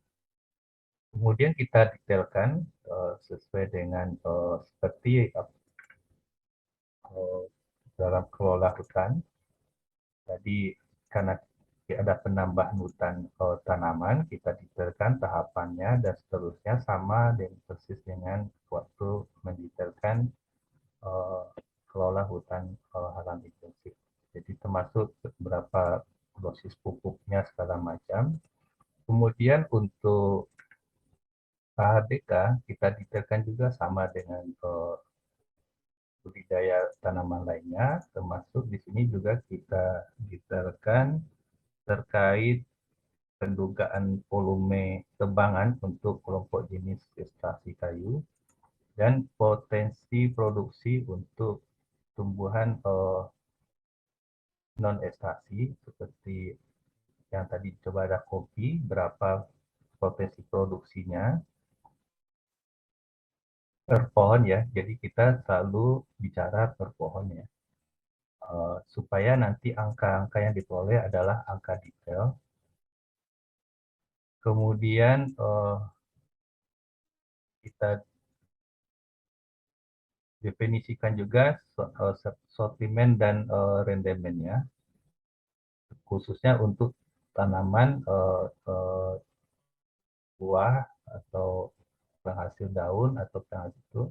Kemudian kita detailkan sesuai dengan seperti dalam kelola hutan. Jadi karena ada penambahan hutan tanaman, kita detailkan tahapannya dan seterusnya sama dan persis dengan waktu mendetailkan kelola hutan alam intensif. Jadi termasuk berapa dosis pupuknya segala macam. Kemudian untuk HHBK kita detailkan juga sama dengan budidaya tanaman lainnya, termasuk di sini juga kita detailkan terkait pendugaan volume tebangan untuk kelompok jenis vegetasi kayu dan potensi produksi untuk tumbuhan non-estasi seperti yang tadi coba ada kopi, berapa potensi produksinya per pohon ya. Jadi kita selalu bicara per pohon ya. Supaya nanti angka-angka yang diperoleh adalah angka detail. Kemudian kita definisikan juga sortimen dan rendemennya, khususnya untuk tanaman buah atau penghasil daun atau penghasil itu.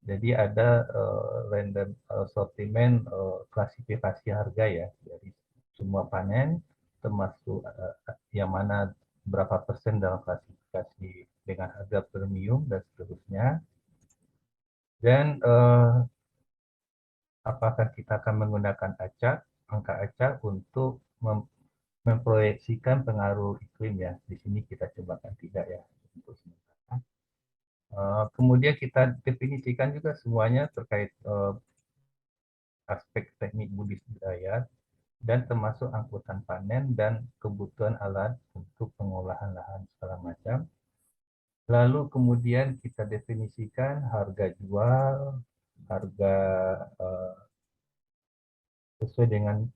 Jadi ada random sortimen klasifikasi harga ya, dari semua panen, termasuk yang mana berapa persen dalam klasifikasi dengan harga premium dan seterusnya. Dan apakah kita akan menggunakan acak, angka acak untuk memproyeksikan pengaruh iklim ya. Di sini kita cobakan tidak ya untuk sementara. Kemudian kita definisikan juga semuanya terkait aspek teknik budidaya dan termasuk angkutan panen dan kebutuhan alat untuk pengolahan lahan segala macam. Lalu kemudian kita definisikan harga jual, harga sesuai dengan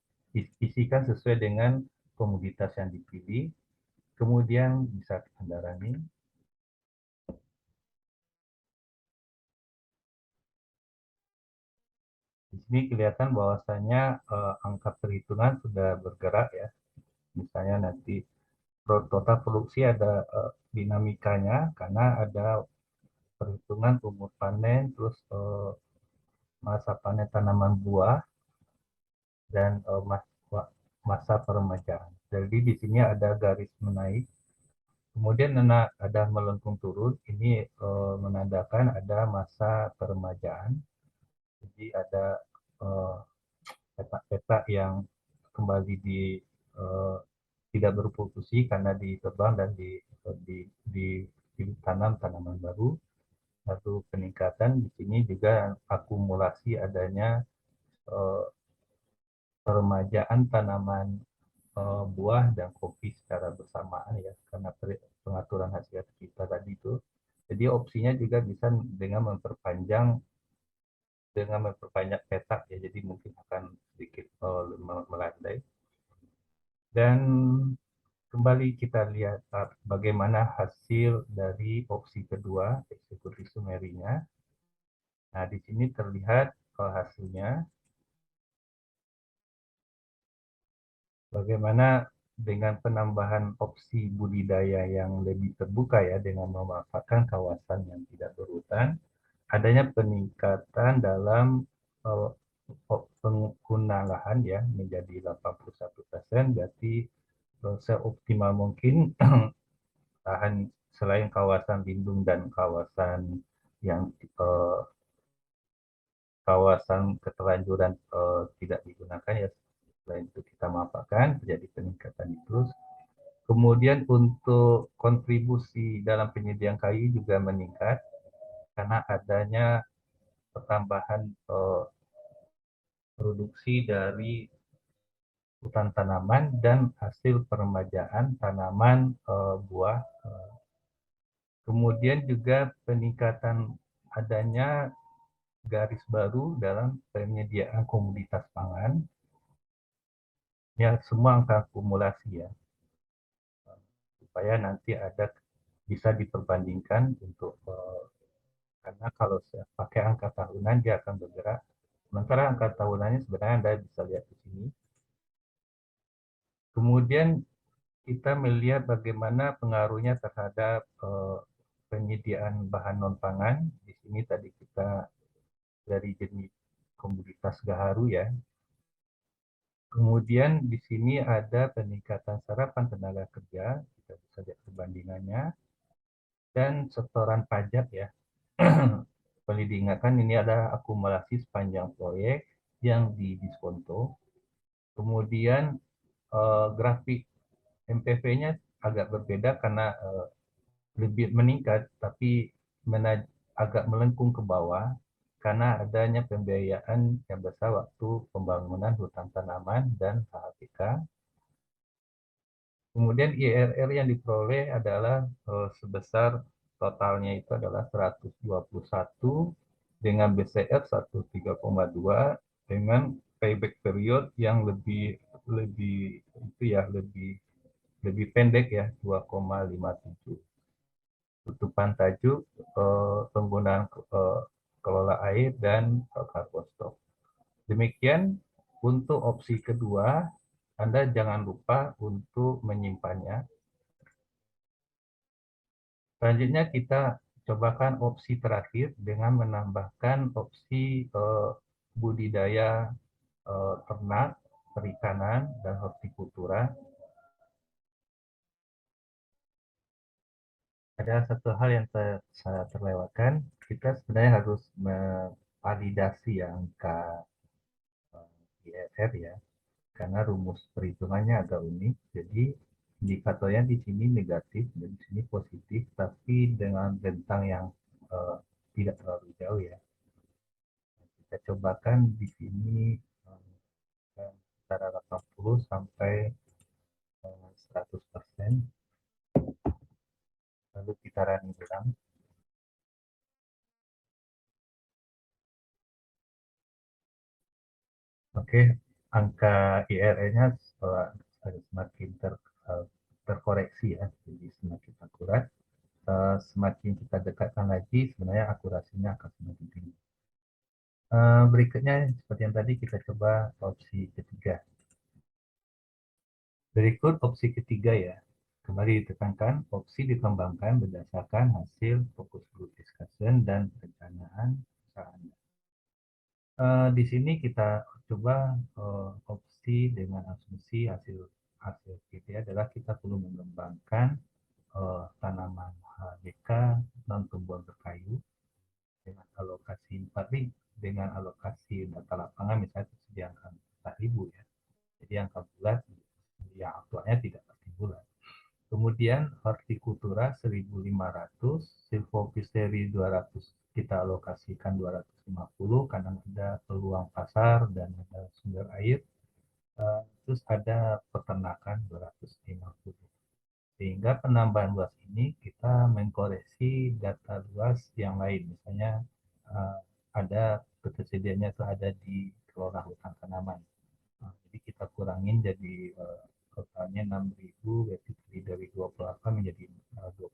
isikan sesuai dengan komoditas yang dipilih. Kemudian bisa Anda running. Di sini kelihatan bahwasanya angka perhitungan sudah bergerak ya. Misalnya nanti total produksi ada dinamikanya karena ada perhitungan umur panen, terus masa panen tanaman buah, dan masa peremajaan. Jadi di sini ada garis menaik, kemudian ada melengkung turun. Ini menandakan ada masa peremajaan. Jadi ada eh, petak-petak yang kembali eh, tidak berfungsi karena ditebang dan di, di, ditanam tanaman baru. Satu peningkatan di sini juga akumulasi adanya eh, peremajaan tanaman buah dan kopi secara bersamaan ya karena pengaturan hasil kita tadi itu. Jadi opsinya juga bisa dengan memperpanjang petak ya. Jadi mungkin akan sedikit melandai. Dan kembali kita lihat bagaimana hasil dari opsi kedua eksekusi sumerinya. Nah, di sini terlihat hasilnya bagaimana dengan penambahan opsi budidaya yang lebih terbuka ya dengan memanfaatkan kawasan yang tidak berhutan, adanya peningkatan dalam uh, pengguna lahan ya menjadi 81%, berarti seoptimal mungkin lahan selain kawasan lindung dan kawasan yang kawasan keterlanjuran tidak digunakan ya, selain itu kita manfaatkan terjadi peningkatan itu. Kemudian untuk kontribusi dalam penyediaan kayu juga meningkat karena adanya pertambahan produksi dari hutan tanaman dan hasil peremajaan tanaman buah. Kemudian juga peningkatan adanya garis baru dalam penyediaan komoditas pangan. Ya, semua angka akumulasi ya, supaya nanti ada bisa diperbandingkan untuk karena kalau saya pakai angka tahunan dia akan bergerak. Sementara angka tahunannya sebenarnya Anda bisa lihat di sini. Kemudian kita melihat bagaimana pengaruhnya terhadap penyediaan bahan non pangan. Di sini tadi kita dari jenis komoditas gaharu ya. Kemudian di sini ada peningkatan serapan tenaga kerja, kita bisa lihat perbandingannya, dan setoran pajak ya. Perlu diingatkan ini ada akumulasi sepanjang proyek yang didiskonto. Kemudian grafik MPV-nya agak berbeda karena lebih meningkat, tapi agak melengkung ke bawah karena adanya pembiayaan yang besar waktu pembangunan hutan tanaman dan HHPK. Kemudian IRR yang diperoleh adalah sebesar totalnya itu adalah 121 dengan BCR 13,2 dengan payback period yang lebih lebih itu ya lebih pendek ya 2,57. Tutupan tajuk penggunaan kelola air dan carbon stock. Demikian untuk opsi kedua, Anda jangan lupa untuk menyimpannya. Selanjutnya kita cobakan opsi terakhir dengan menambahkan opsi budidaya ternak, perikanan, dan hortikultura. Ada satu hal yang saya terlewatkan, kita sebenarnya harus memvalidasi angka IRR ya, karena rumus perhitungannya agak unik. Jadi indikatornya di sini negatif dan di sini positif, tapi dengan bentang yang uh, tidak terlalu jauh ya. Kita cobakan di sini antara 80 sampai 100%. Lalu kita running ulang. Oke, angka IRE-nya semakin terkoreksi ya, jadi semakin akurat. Semakin kita dekatkan lagi, sebenarnya akurasinya akan semakin tinggi. Berikutnya, seperti yang tadi kita coba opsi ketiga. Berikut opsi ketiga ya. Kembali ditekankan, opsi dikembangkan berdasarkan hasil focus group discussion dan perencanaan usaha. Di sini kita coba opsi dengan asumsi hasil hasil kita adalah kita perlu mengembangkan tanaman HDK non tumbuhan berkayu dengan alokasi dengan alokasi data lapangan misalnya disediakan 4.000 ya. Jadi angka bulat yang aktualnya tidak pasti bulat. Kemudian hortikultura 1.500, silvopisteri 200, kita alokasikan 250 karena ada peluang pasar dan ada sumber air. Terus ada peternakan 250. Sehingga penambahan luas ini kita mengkoreksi data luas yang lain. Misalnya ada ketersediaannya itu ada di kelola hutan tanaman. Jadi kita kurangin jadi totalnya 6.000, berarti dari 28 menjadi 20.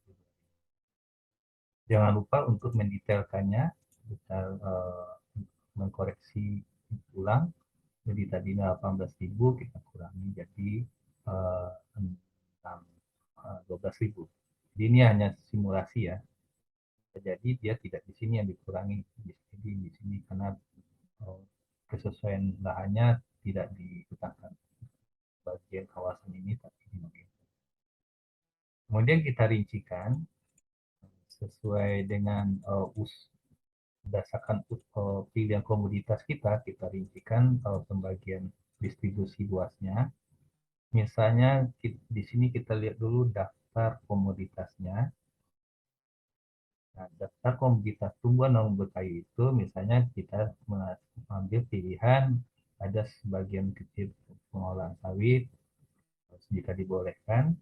Jangan lupa untuk mendetailkannya, kita mengkoreksi ulang. Jadi tadinya 18.000 kita kurangi jadi 12.000. Jadi ini hanya simulasi ya. Jadi dia tidak di sini yang dikurangi, jadi di sini karena kesesuaian lahannya tidak ditetapkan bagian kawasan ini tapi di bagian. Kemudian kita rincikan sesuai dengan berdasarkan pilihan komoditas kita rincikan pembagian distribusi luasnya. Misalnya di sini kita lihat dulu daftar komoditasnya. Nah, daftar komoditas tumbuhan non berkayu itu misalnya kita mengambil pilihan ada sebagian kecil pengolahan sawit jika dibolehkan,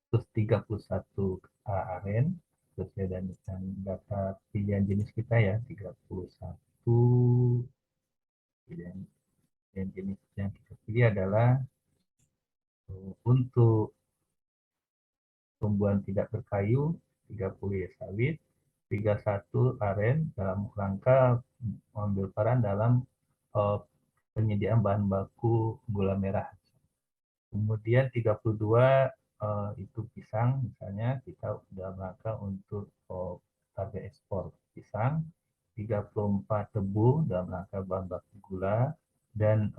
terus 31 aren sesuai dengan data pilihan jenis kita ya 31 pilihan, pilihan jenis yang kita pilih adalah untuk tumbuhan tidak berkayu 30 ya sawit, 31 aren dalam rangka mengambil peran dalam penyediaan bahan baku gula merah. Kemudian 32 itu pisang misalnya kita dalam rangka untuk target ekspor pisang, 34 tebu dalam rangka bahan baku gula dan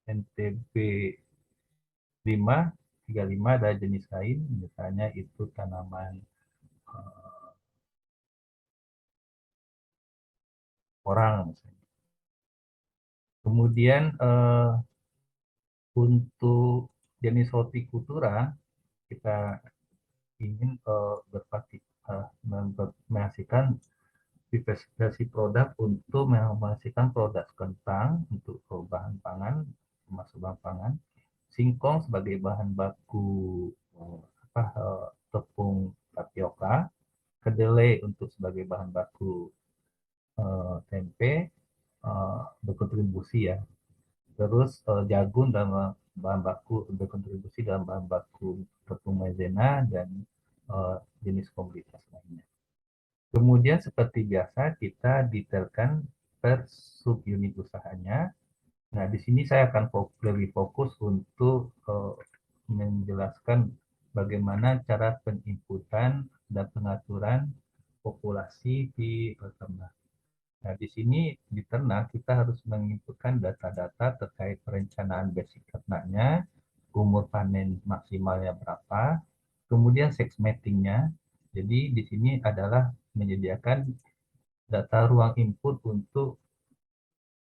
NTB 35 ada jenis lain misalnya itu tanaman orang misalnya. Kemudian untuk jenis hortikultura kita ingin menghasilkan diversifikasi produk untuk menghasilkan produk kentang untuk bahan pangan, termasuk bahan pangan, singkong sebagai bahan baku tepung tapioka, kedelai untuk sebagai bahan baku tempe berkontribusi ya. Terus jagung dalam bahan baku berkontribusi dalam bahan baku tepung maizena dan jenis komoditas lainnya. Kemudian seperti biasa kita detailkan per sub unit usahanya. Nah, di sini saya akan lebih fokus untuk menjelaskan bagaimana cara penginputan dan pengaturan populasi di peternak. Nah, di sini di ternak kita harus menginputkan data-data terkait perencanaan basic ternaknya, umur panen maksimalnya berapa, kemudian sex matingnya. Jadi di sini adalah menyediakan data ruang input untuk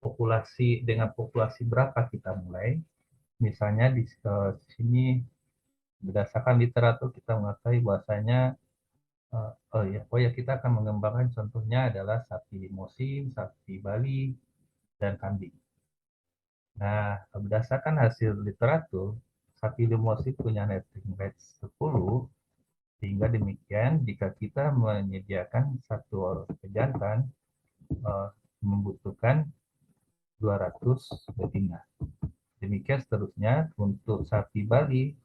populasi dengan populasi berapa kita mulai. Misalnya di sini berdasarkan literatur kita mengetahui bahwasanya oh ya kita akan mengembangkan contohnya adalah sapi limosin, sapi Bali, dan kambing. Nah, berdasarkan hasil literatur, sapi limosin punya netting rate 10, sehingga demikian jika kita menyediakan satu pejantan membutuhkan 200 betina. Demikian seterusnya untuk sapi Bali,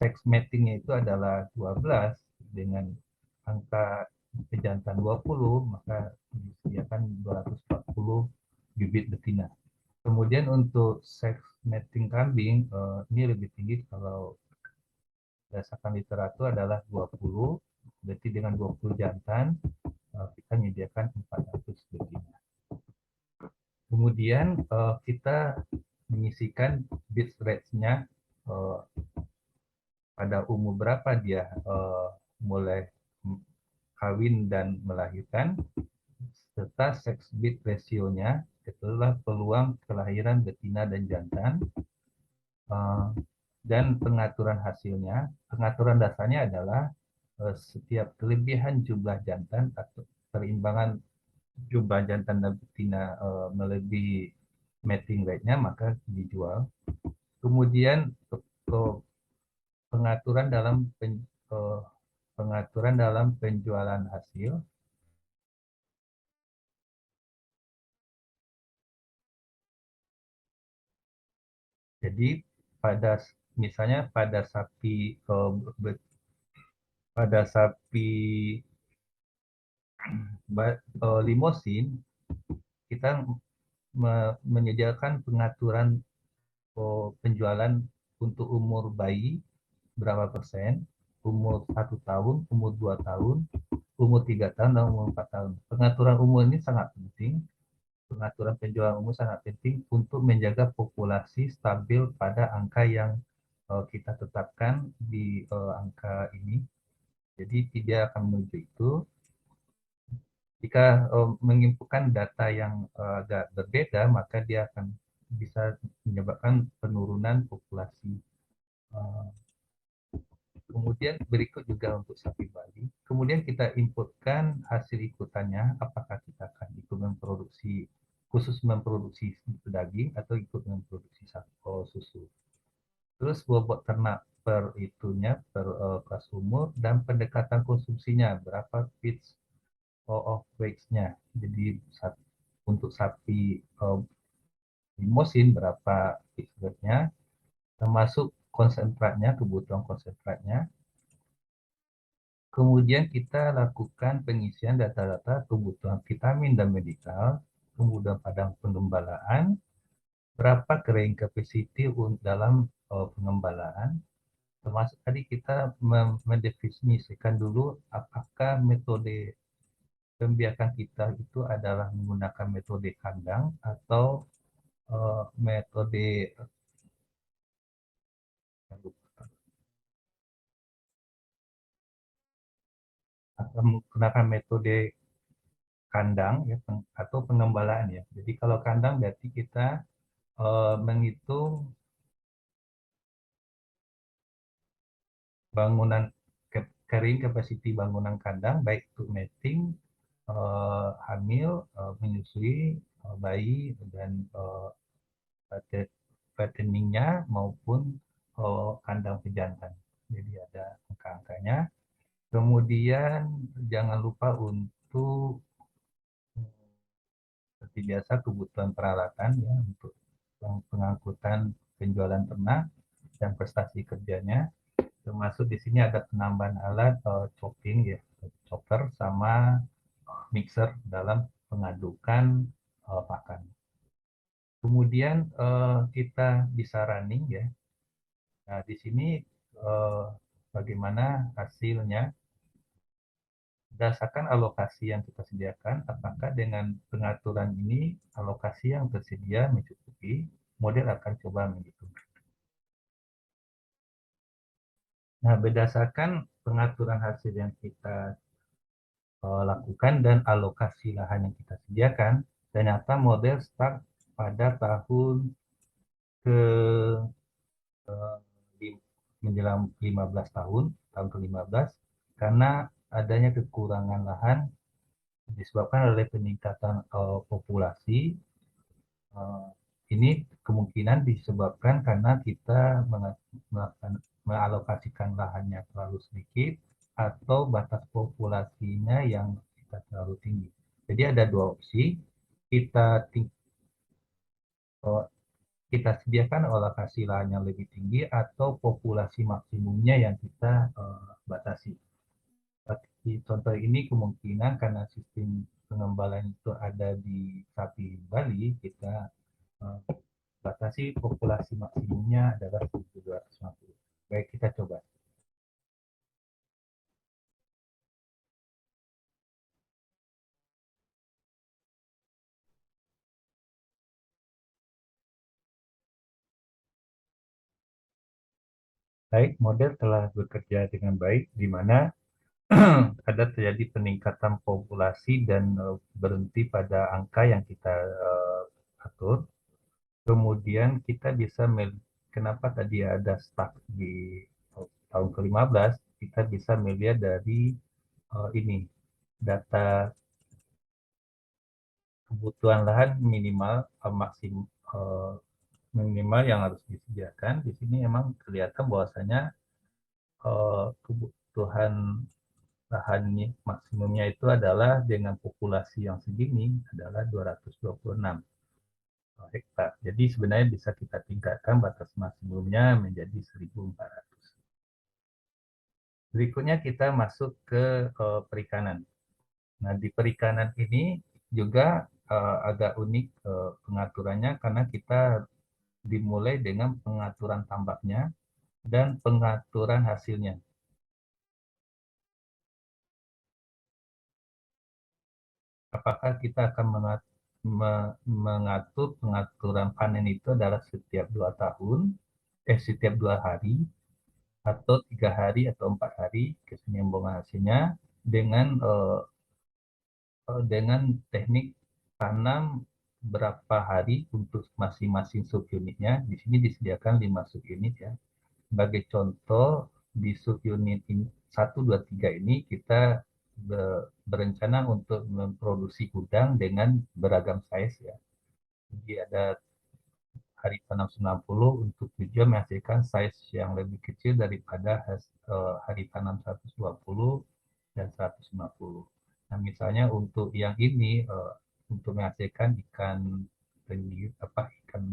sex matingnya itu adalah 12 dengan angka pejantan 20, maka disediakan 240 bibit betina. Kemudian untuk sex mating kambing, ini lebih tinggi kalau berdasarkan literatur adalah 20, berarti dengan 20 jantan kita menyediakan 400 betina. Kemudian kita mengisikan bit rate-nya uh, pada umur berapa dia mulai kawin dan melahirkan, serta sex bit ratio-nya, itulah peluang kelahiran betina dan jantan, uh, dan pengaturan hasilnya. Pengaturan dasarnya adalah setiap kelebihan jumlah jantan atau perimbangan jumlah jantan dan betina melebihi mating rate-nya, maka dijual. Kemudian pengaturan dalam pengaturan dalam penjualan hasil. Jadi pada misalnya pada sapi limosin, kita menyediakan pengaturan penjualan untuk umur bayi berapa persen, umur 1 tahun, umur 2 tahun, umur 3 tahun, dan umur 4 tahun. Pengaturan umur ini sangat penting. Pengaturan penjualan umur sangat penting untuk menjaga populasi stabil pada angka yang kita tetapkan di angka ini. Jadi tidak akan menuju itu. Jika menginputkan data yang agak berbeda, maka dia akan bisa menyebabkan penurunan populasi. Uh, Kemudian berikut juga untuk sapi Bali. Kemudian kita inputkan hasil ikutannya, apakah kita akan ikut memproduksi, khusus memproduksi daging atau ikut memproduksi susu. Terus bobot ternak per itunya, per kelas umur, dan pendekatan konsumsinya, berapa feeds of weight-nya. Jadi untuk sapi limosin berapa feeds weight-nya, termasuk konsentratnya, kebutuhan konsentratnya. Kemudian kita lakukan pengisian data-data kebutuhan vitamin dan medikal, kemudian pada pengembalaan, berapa carrying capacity dalam pengembalaan, termasuk tadi kita mendefinisikan dulu apakah metode pembiakan kita itu adalah menggunakan metode kandang atau metode atau menggunakan metode kandang ya atau pengembalaan ya. Jadi kalau kandang berarti kita menghitung bangunan carrying capacity bangunan kandang baik untuk mating, hamil, menyusui, bayi dan fatteningnya maupun kandang pejantan. Jadi ada angka-angkanya. Kemudian jangan lupa untuk seperti biasa kebutuhan peralatan ya untuk pengangkutan penjualan ternak dan prestasi kerjanya. Termasuk di sini ada penambahan alat chopping ya, chopper sama mixer dalam pengadukan pakan. Kemudian kita bisa running ya. Nah, di sini eh, bagaimana hasilnya berdasarkan alokasi yang kita sediakan, apakah dengan pengaturan ini alokasi yang tersedia mencukupi, model akan coba menghitung. Nah, berdasarkan pengaturan hasil yang kita lakukan dan alokasi lahan yang kita sediakan, ternyata model start pada tahun ke menjelang 15 tahun, tahun ke-15, karena adanya kekurangan lahan disebabkan oleh peningkatan populasi. Uh, ini kemungkinan disebabkan karena kita mengalokasikan lahannya terlalu sedikit atau batas populasinya yang kita terlalu tinggi. Jadi ada dua opsi, kita uh, kita sediakan alokasi lahan yang lebih tinggi atau populasi maksimumnya yang kita batasi. Di contoh ini kemungkinan karena sistem pengembalaan itu ada di sapi Bali, kita eh, batasi populasi maksimumnya adalah 1.250. Baik, kita coba. Baik, model telah bekerja dengan baik, di mana ada terjadi peningkatan populasi dan berhenti pada angka yang kita atur. Kemudian kita bisa kenapa tadi ada stuck di tahun ke-15, kita bisa melihat dari ini data kebutuhan lahan minimal minimal yang harus disediakan. Di sini memang kelihatan bahwasanya kebutuhan lahan maksimumnya itu adalah dengan populasi yang segini adalah 226 hektar. Jadi sebenarnya bisa kita tingkatkan batas maksimumnya menjadi 1.400. Berikutnya kita masuk ke perikanan. Nah, di perikanan ini juga agak unik pengaturannya karena kita dimulai dengan pengaturan tambaknya dan pengaturan hasilnya. Apakah kita akan mengatur pengaturan panen itu adalah setiap 2 tahun, setiap 2 hari, atau 3 hari atau 4 hari kesinambungan hasilnya dengan dengan teknik tanam berapa hari untuk masing-masing subunitnya. Di sini disediakan 5 subunit ya. Sebagai contoh, di subunit 1, 2, 3 ini kita berencana untuk memproduksi udang dengan beragam size ya. Jadi ada hari tanam 90 untuk tujuan menghasilkan size yang lebih kecil daripada hari tanam 120 dan 150. Nah, misalnya untuk yang ini untuk menghasilkan ikan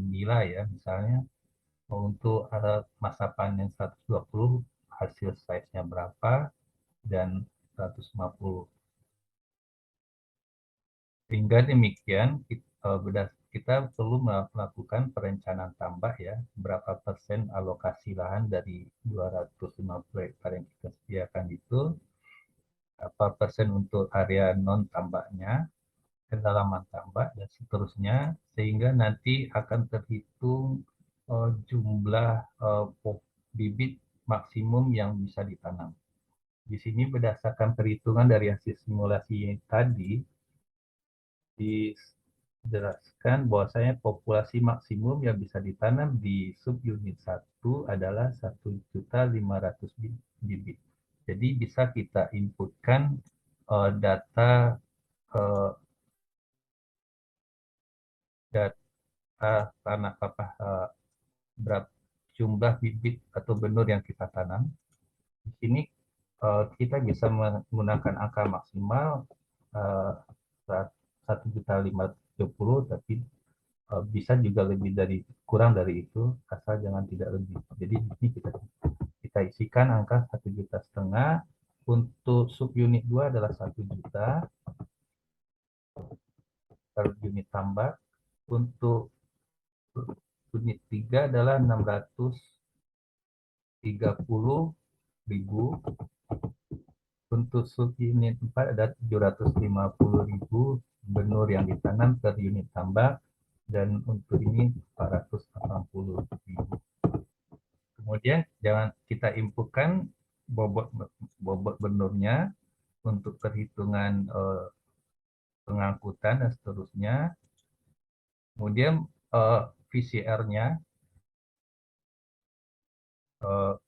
nila ya, misalnya untuk masa panen 120 hasil size-nya berapa dan 150. Sehingga demikian kita perlu melakukan perencanaan tambah ya, berapa persen alokasi lahan dari 250 hektar yang kita sediakan itu, berapa persen untuk area non tambaknya, kedalaman tambak dan seterusnya, sehingga nanti akan terhitung jumlah bibit maksimum yang bisa ditanam. Di sini berdasarkan perhitungan dari hasil simulasi tadi, dijelaskan bahwasanya populasi maksimum yang bisa ditanam di subunit 1 adalah 1.500.000 bibit. Jadi bisa kita inputkan data uh, data tanah berapa jumlah bibit atau benur yang kita tanam. Di sini kita bisa menggunakan angka maksimal 1.570, tapi bisa juga lebih dari kurang dari itu, asal jangan tidak lebih. Jadi di sini kita isikan angka 1,5 juta. Untuk subunit 2 adalah 1 juta per unit tambak. Untuk unit 3 adalah 630.000. Untuk subunit 4 ada 750.000 benur yang ditanam per unit tambak, dan untuk ini 480.000. Kemudian jangan kita inputkan bobot bobot benurnya untuk perhitungan pengangkutan dan seterusnya. Kemudian VCR-nya,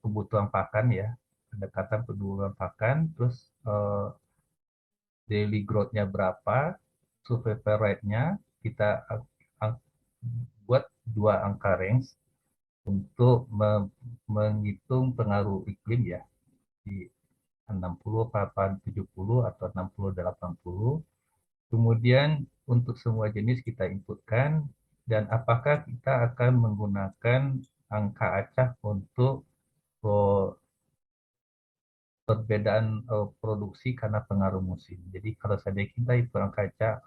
kebutuhan pakan ya, pendekatan kebutuhan pakan, terus daily growth-nya berapa, survival rate-nya, kita buat 2 angka range untuk menghitung pengaruh iklim ya, di 60, 70 atau 60, 80. Kemudian untuk semua jenis kita inputkan, dan apakah kita akan menggunakan angka acak untuk oh, perbedaan produksi karena pengaruh musim. Jadi kalau saja kita input angka acak,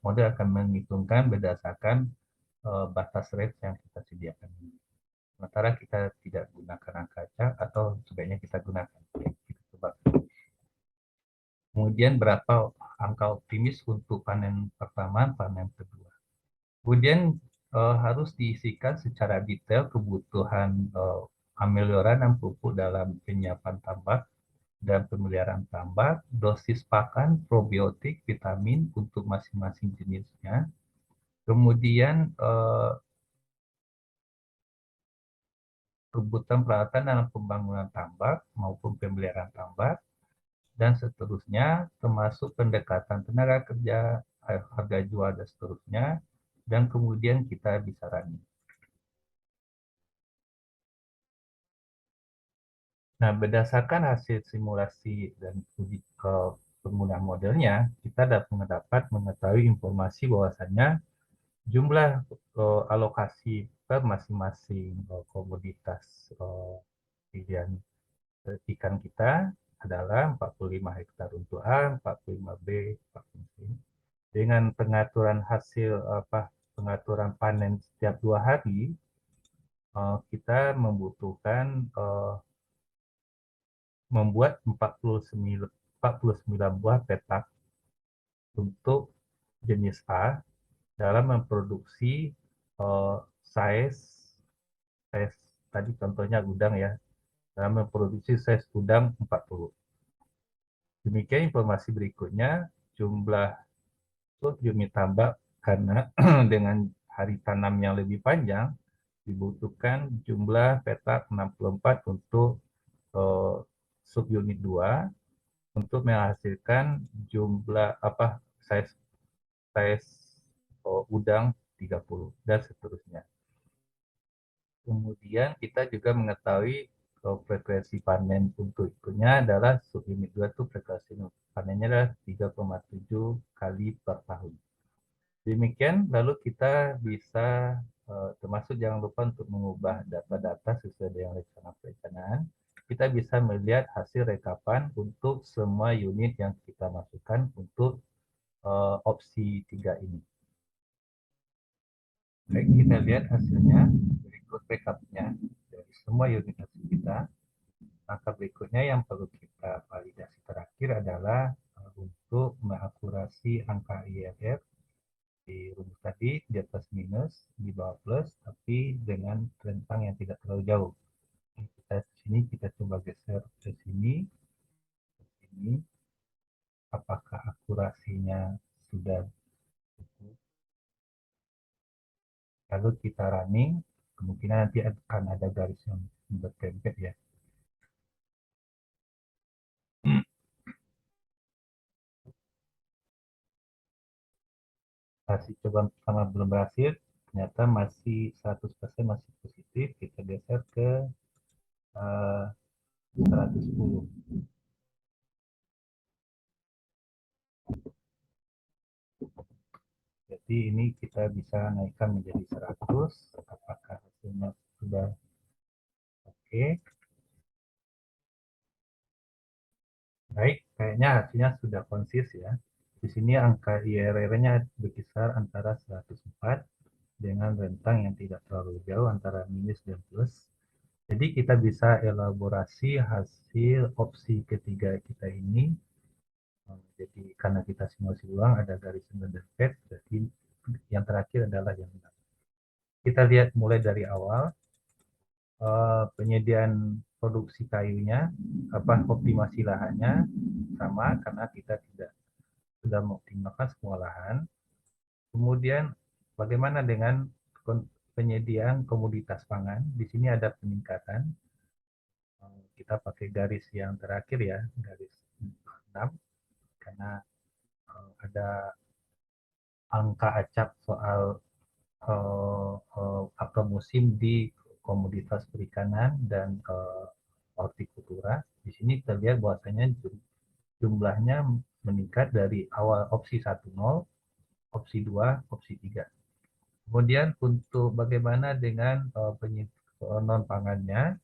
model akan menghitungkan berdasarkan batas rate yang kita sediakan ini. Sementara kita tidak gunakan angka acak atau sebaiknya kita gunakan. Kita coba. Kemudian berapa angka optimis untuk panen pertama, panen kedua. Kemudian harus diisikan secara detail kebutuhan amelioran dan pupuk dalam penyiapan tambak dan pemeliharaan tambak, dosis pakan, probiotik, vitamin untuk masing-masing jenisnya, kemudian kebutuhan peralatan dalam pembangunan tambak maupun pemeliharaan tambak, dan seterusnya, termasuk pendekatan tenaga kerja, harga jual, dan seterusnya, dan kemudian kita bisa running. Nah, berdasarkan hasil simulasi dan uji penggunaan modelnya, kita dapat mengetahui informasi bahwasannya jumlah alokasi per masing-masing komoditas pilihan ikan kita adalah 45 hektar untuk A, 45 B, 45 C. Dengan pengaturan hasil pengaturan panen setiap 2 hari, kita membutuhkan membuat 49 buah petak untuk jenis A dalam memproduksi size size tadi contohnya udang ya, dalam memproduksi size udang 40. Demikian informasi berikutnya, jumlah unit tambak karena dengan hari tanam yang lebih panjang dibutuhkan jumlah petak 64 untuk subunit 2 untuk menghasilkan jumlah size size udang 30 dan seterusnya. Kemudian kita juga mengetahui frekuensi panen untuk ikutnya adalah subunit 2 itu frekuensi panennya adalah 3,7 kali per tahun. Demikian, lalu kita bisa termasuk jangan lupa untuk mengubah data-data sesuai dengan rencana perencanaan. Kita bisa melihat hasil rekapan untuk semua unit yang kita masukkan untuk opsi 3 ini. Baik, kita lihat hasilnya. Berikut backupnya dari semua unit hasil kita. Maka berikutnya yang perlu kita validasi terakhir adalah untuk mengakurasi angka IRR di rumus tadi, di atas minus, di bawah plus, tapi dengan rentang yang tidak terlalu jauh. Kita sini kita coba geser ke sini, apakah akurasinya sudah cukup. Lalu kita running, kemungkinan nanti akan ada garis yang bertempel ya. Hasil cobaan pertama belum berhasil, ternyata masih 100% masih positif. Kita geser ke 110. Jadi ini kita bisa naikkan menjadi 100. Apakah hasilnya sudah oke? Baik, kayaknya hasilnya sudah konsis ya. Di sini angka IRR-nya berkisar antara 104 dengan rentang yang tidak terlalu jauh antara minus dan plus. Jadi kita bisa elaborasi hasil opsi ketiga kita ini. Jadi karena kita simulasi ulang ada garis dan fed, jadi yang terakhir adalah yang benar. Kita lihat mulai dari awal penyediaan produksi kayunya, optimasi lahannya sama karena kita tidak sudah mengoptimalkan semua lahan. Kemudian bagaimana dengan penyediaan komoditas pangan? Di sini ada peningkatan. Kita pakai garis yang terakhir ya, garis 6, karena ada angka acak soal apa musim di komoditas perikanan dan hortikultura. Di sini terlihat bahwasanya jumlahnya meningkat dari awal opsi 10, opsi 2, opsi 3. Kemudian untuk bagaimana dengan non pangannya,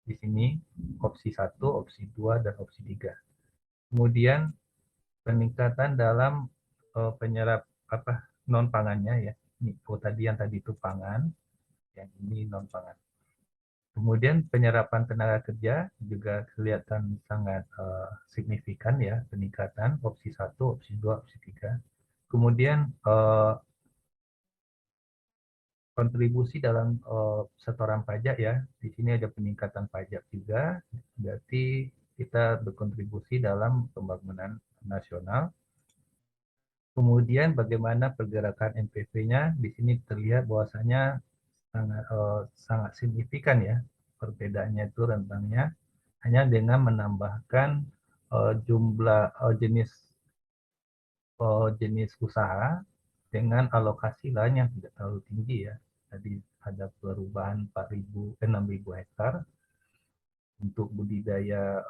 di sini opsi 1, opsi 2, dan opsi 3. Kemudian peningkatan dalam penyerap non pangannya ya. tadi yang tadi itu pangan, yang ini non pangan. Kemudian penyerapan tenaga kerja juga kelihatan sangat signifikan ya, peningkatan opsi 1, opsi 2, opsi 3. Kemudian kontribusi dalam setoran pajak ya, di sini ada peningkatan pajak juga, berarti kita berkontribusi dalam pembangunan nasional. Kemudian bagaimana pergerakan NPV-nya, di sini terlihat bahwasanya sangat signifikan ya, perbedaannya itu rentangnya hanya dengan menambahkan jumlah jenis usaha dengan alokasi lain yang tidak terlalu tinggi ya. Tadi ada perubahan 6.000 hektar untuk budidaya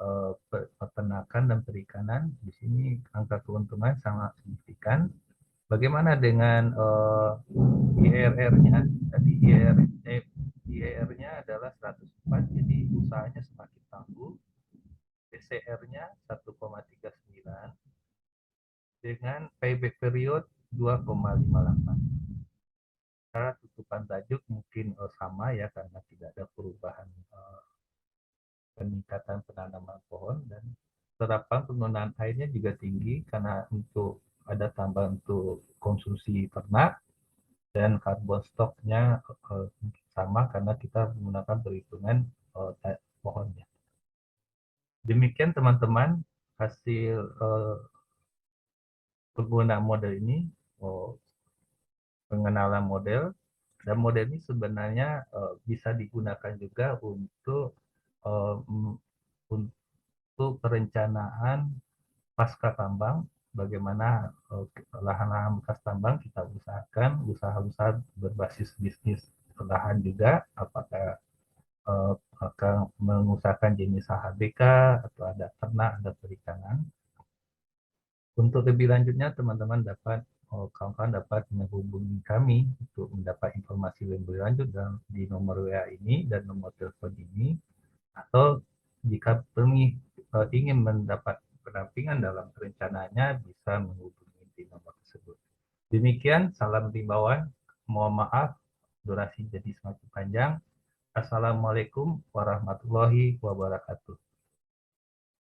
peternakan dan perikanan. Di sini angka keuntungan sangat signifikan. Bagaimana dengan IRR-nya? Tadi IRR-nya adalah 104, jadi usahanya semakin tangguh. PCR-nya 1,39 dengan payback period 2,58. Cara tutupan tajuk mungkin sama ya, karena tidak ada perubahan peningkatan penanaman pohon, dan serapan penggunaan airnya juga tinggi karena untuk ada tambahan untuk konsumsi ternak, dan karbon stoknya sama karena kita menggunakan perhitungan pohonnya. Demikian teman-teman hasil penggunaan model ini, pengenalan model, dan model ini sebenarnya bisa digunakan juga untuk perencanaan pasca tambang, bagaimana lahan-lahan bekas tambang kita usahakan, usaha-usaha berbasis bisnis lahan juga, apakah akan mengusahakan jenis HBK atau ada ternak, ada perikanan. Untuk lebih lanjutnya teman-teman dapat kawan-kawan dapat menghubungi kami untuk mendapat informasi lebih lanjut di nomor WA ini dan nomor telepon ini, atau jika ingin mendapat pendampingan dalam perencanaannya bisa menghubungi di nomor tersebut. Demikian, salam himbauan. Mohon maaf durasi jadi semakin panjang. Assalamualaikum warahmatullahi wabarakatuh.